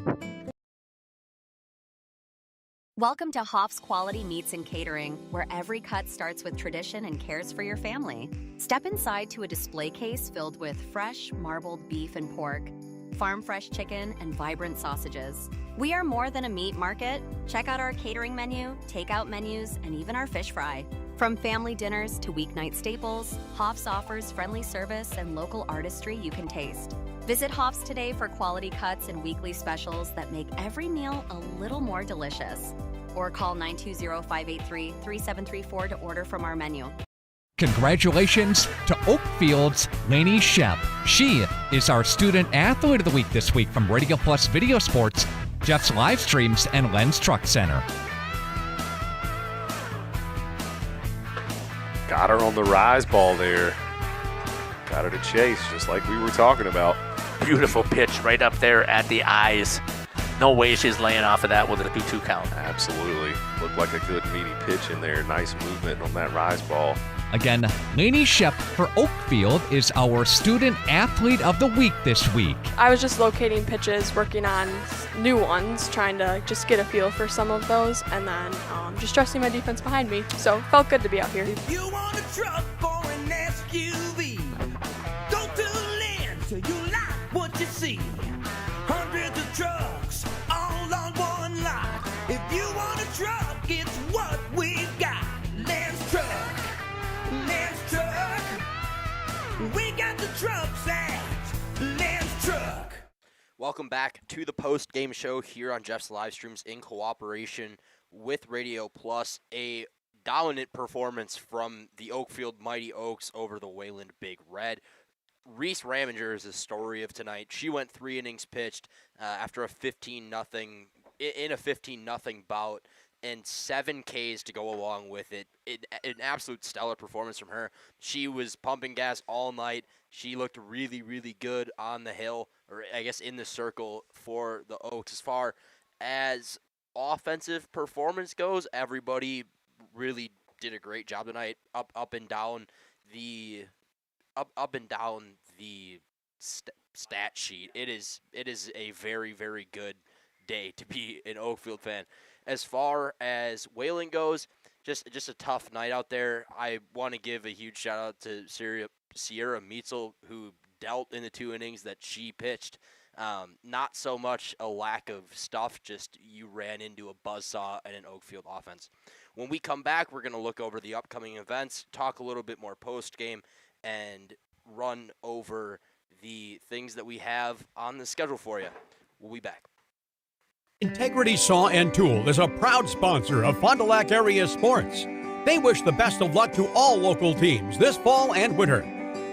Speaker 25: Welcome to Hoff's Quality Meats and Catering, where every cut starts with tradition and cares for your family. Step inside to a display case filled with fresh, marbled beef and pork, farm-fresh chicken, and vibrant sausages. We are more than a meat market. Check out our catering menu, takeout menus, and even our fish fry. From family dinners to weeknight staples, Hoff's offers friendly service and local artistry you can taste. Visit Hoff's today for quality cuts and weekly specials that make every meal a little more delicious. Or call 920-583-3734 to order from our menu.
Speaker 26: Congratulations to Oakfield's Lainey Shep. She is our Student Athlete of the Week this week from Radio Plus Video Sports. Jeff's Live Streams, and Len's Truck Center.
Speaker 4: Got her on the rise ball there. Got her to chase, just like we were talking about.
Speaker 8: Beautiful pitch right up there at the eyes. No way she's laying off of that with a 2-2 count.
Speaker 4: Absolutely. Looked like a good meaty pitch in there. Nice movement on that rise ball.
Speaker 26: Again, Lainey Shep for Oakfield is our Student Athlete of the Week this week.
Speaker 5: I was just locating pitches, working on new ones, trying to just get a feel for some of those, and then just trusting my defense behind me. So felt good to be out here.
Speaker 10: If you want a truck or an SUV, go to Lynn till you like what you see. Hundreds of trucks all on one lot. If you want a truck, it's what we've got. Lyn's Truck. Lyn's Truck. We got the trucks at Lyn's Truck.
Speaker 11: Welcome back to the post-game show here on Jeff's Live Streams in cooperation with Radio Plus. A dominant performance from the Oakfield Mighty Oaks over the Wayland Big Red. Reese Raminger is the story of tonight. She went 3 innings pitched after a 15-0 in a 15-0 bout, and 7 Ks to go along with it. An absolute stellar performance from her. She was pumping gas all night. She looked really, really good on the hill, or I guess in the circle for the Oaks. As far as offensive performance goes, everybody really did a great job tonight. Up and down the stat sheet. It is a very, very good day to be an Oakfield fan. As far as Wayland goes, just a tough night out there. I want to give a huge shout out to Sierra Meitzel, who dealt in the 2 innings that she pitched. Not so much a lack of stuff, just you ran into a buzzsaw and an Oakfield offense. When we come back, we're going to look over the upcoming events, talk a little bit more post-game, and run over the things that we have on the schedule for you. We'll be back.
Speaker 12: Integrity Saw and Tool is a proud sponsor of Fond du Lac area sports. They wish the best of luck to all local teams this fall and winter.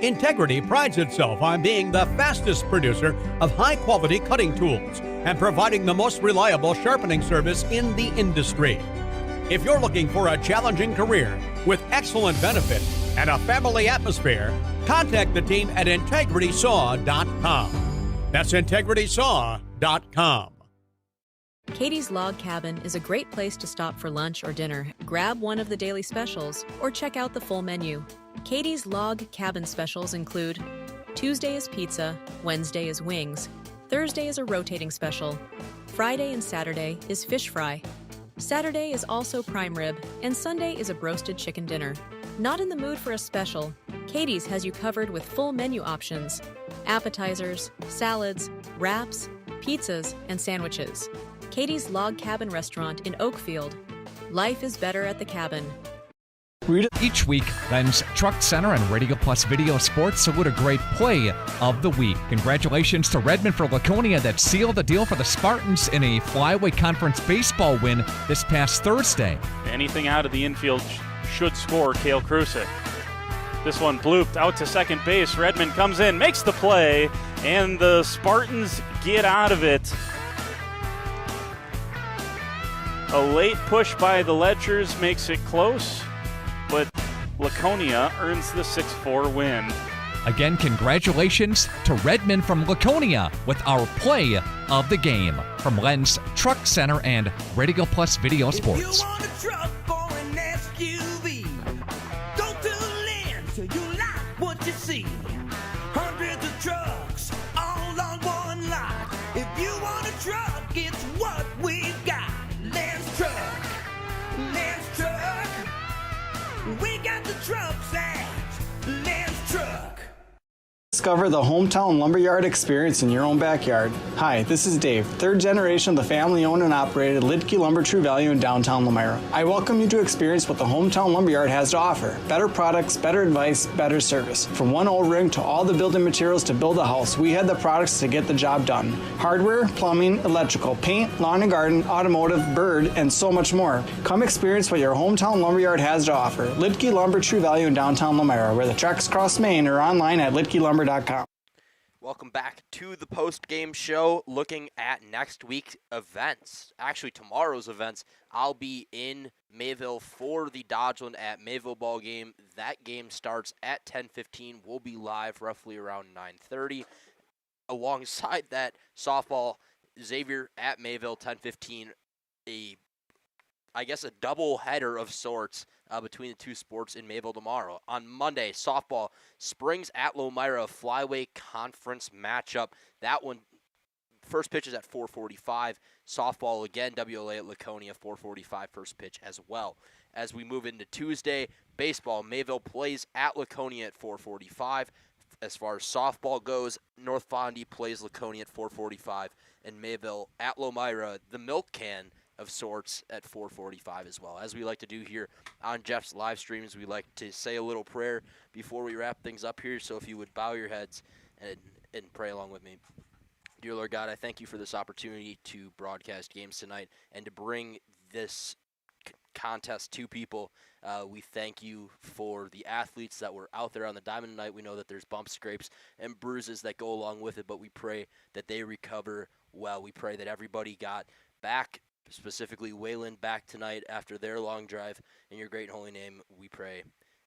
Speaker 12: Integrity prides itself on being the fastest producer of high-quality cutting tools and providing the most reliable sharpening service in the industry. If you're looking for a challenging career with excellent benefits and a family atmosphere, contact the team at integritysaw.com. That's integritysaw.com.
Speaker 7: Katie's Log Cabin is a great place to stop for lunch or dinner, grab one of the daily specials, or check out the full menu. Katie's Log Cabin specials include Tuesday is pizza, Wednesday is wings, Thursday is a rotating special, Friday and Saturday is fish fry, Saturday is also prime rib, and Sunday is a broasted chicken dinner. Not in the mood for a special? Katie's has you covered with full menu options, appetizers, salads, wraps, pizzas, and sandwiches. Katie's Log Cabin Restaurant in Oakfield. Life is better at the cabin.
Speaker 26: Each week, Len's Truck Center and Radio Plus Video Sports salute a great play of the week. Congratulations to Redmond for Laconia that sealed the deal for the Spartans in a Flyway Conference baseball win this past Thursday.
Speaker 13: Anything out of the infield should score Cale Krusek. This one blooped out to second base. Redmond comes in, makes the play, and the Spartans get out of it. A late push by the Ledgers makes it close, but Laconia earns the 6-4 win.
Speaker 26: Again, congratulations to Redmond from Laconia with our play of the game. From Len's Truck Center and Radio Plus Video Sports.
Speaker 10: If you want a truck or an SUV, go to Lynn till you like what you see. Hundreds of trucks all on one lot. If you want a truck, it's what we've got. Lyn's Truck. Lyn's Truck. We got the trucks at Lyn's Truck.
Speaker 27: Discover the hometown lumberyard experience in your own backyard. Hi, this is Dave, third generation of the family-owned and operated Lidke Lumber True Value in downtown Lamira. I welcome you to experience what the hometown lumberyard has to offer. Better products, better advice, better service. From one O-ring to all the building materials to build a house, we had the products to get the job done. Hardware, plumbing, electrical, paint, lawn and garden, automotive, bird, and so much more. Come experience what your hometown lumberyard has to offer. Lidke Lumber True Value in downtown Lamira, where the tracks cross Main, or online at lidkelumber.com.
Speaker 11: Welcome back to the post-game show, looking at next week's events. Actually, tomorrow's events. I'll be in Mayville for the Dodgeland at Mayville ball game. That game starts at 10:15. We'll be live roughly around 9:30. Alongside that, softball, Xavier at Mayville, 10:15. I guess a double header of sorts between the two sports in Mayville tomorrow. On Monday, softball, Springs at Lomira, flyweight conference matchup. That one, first pitch is at 4:45. Softball again, WLA at Laconia, 4:45 first pitch as well. As we move into Tuesday, baseball, Mayville plays at Laconia at 4:45. As far as softball goes, North Fondy plays Laconia at 4:45, and Mayville at Lomira, the milk can of sorts, at 4:45 as well. As we like to do here on Jeff's live streams, we like to say a little prayer before we wrap things up here. So if you would bow your heads and pray along with me. Dear Lord God, I thank you for this opportunity to broadcast games tonight and to bring this contest to people. We thank you for the athletes that were out there on the diamond tonight. We know that there's bumps, scrapes, and bruises that go along with it, but we pray that they recover well. We pray that everybody got back, specifically Wayland, back tonight after their long drive. In your great and holy name, we pray.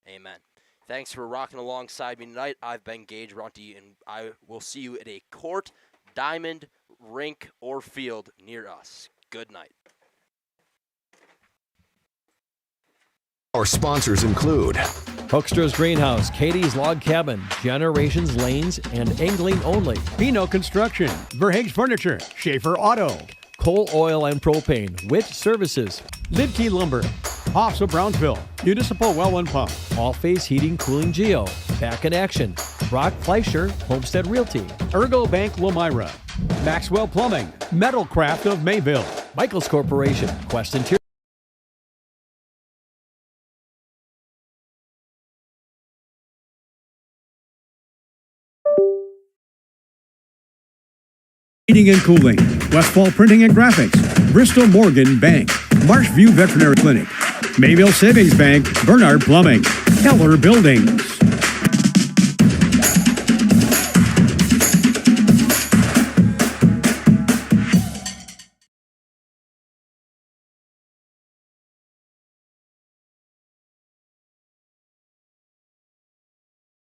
Speaker 11: Amen. Thanks for rocking alongside me tonight. I've been Gage Runty, and I will see you at a court, diamond, rink, or field near us. Good night.
Speaker 14: Our sponsors include
Speaker 15: Hoekstra's Greenhouse, Katie's Log Cabin, Generations Lanes, and Angling Only.
Speaker 12: Pino Construction, Verhaeg's Furniture, Schaefer Auto,
Speaker 15: Coal, Oil, and Propane, Witt Services,
Speaker 12: Lidkey Lumber, Hoffs of Brownsville, Municipal Well and Pump,
Speaker 15: All Phase Heating, Cooling Geo, Back in Action, Brock Fleischer, Homestead Realty,
Speaker 12: Ergo Bank Lomira, Maxwell Plumbing, Metalcraft of Mayville,
Speaker 15: Michaels Corporation, Quest Interior.
Speaker 12: Heating and Cooling, Westfall Printing and Graphics, Bristol Morgan Bank, Marshview Veterinary Clinic, Mayville Savings Bank, Bernard Plumbing, Keller Buildings.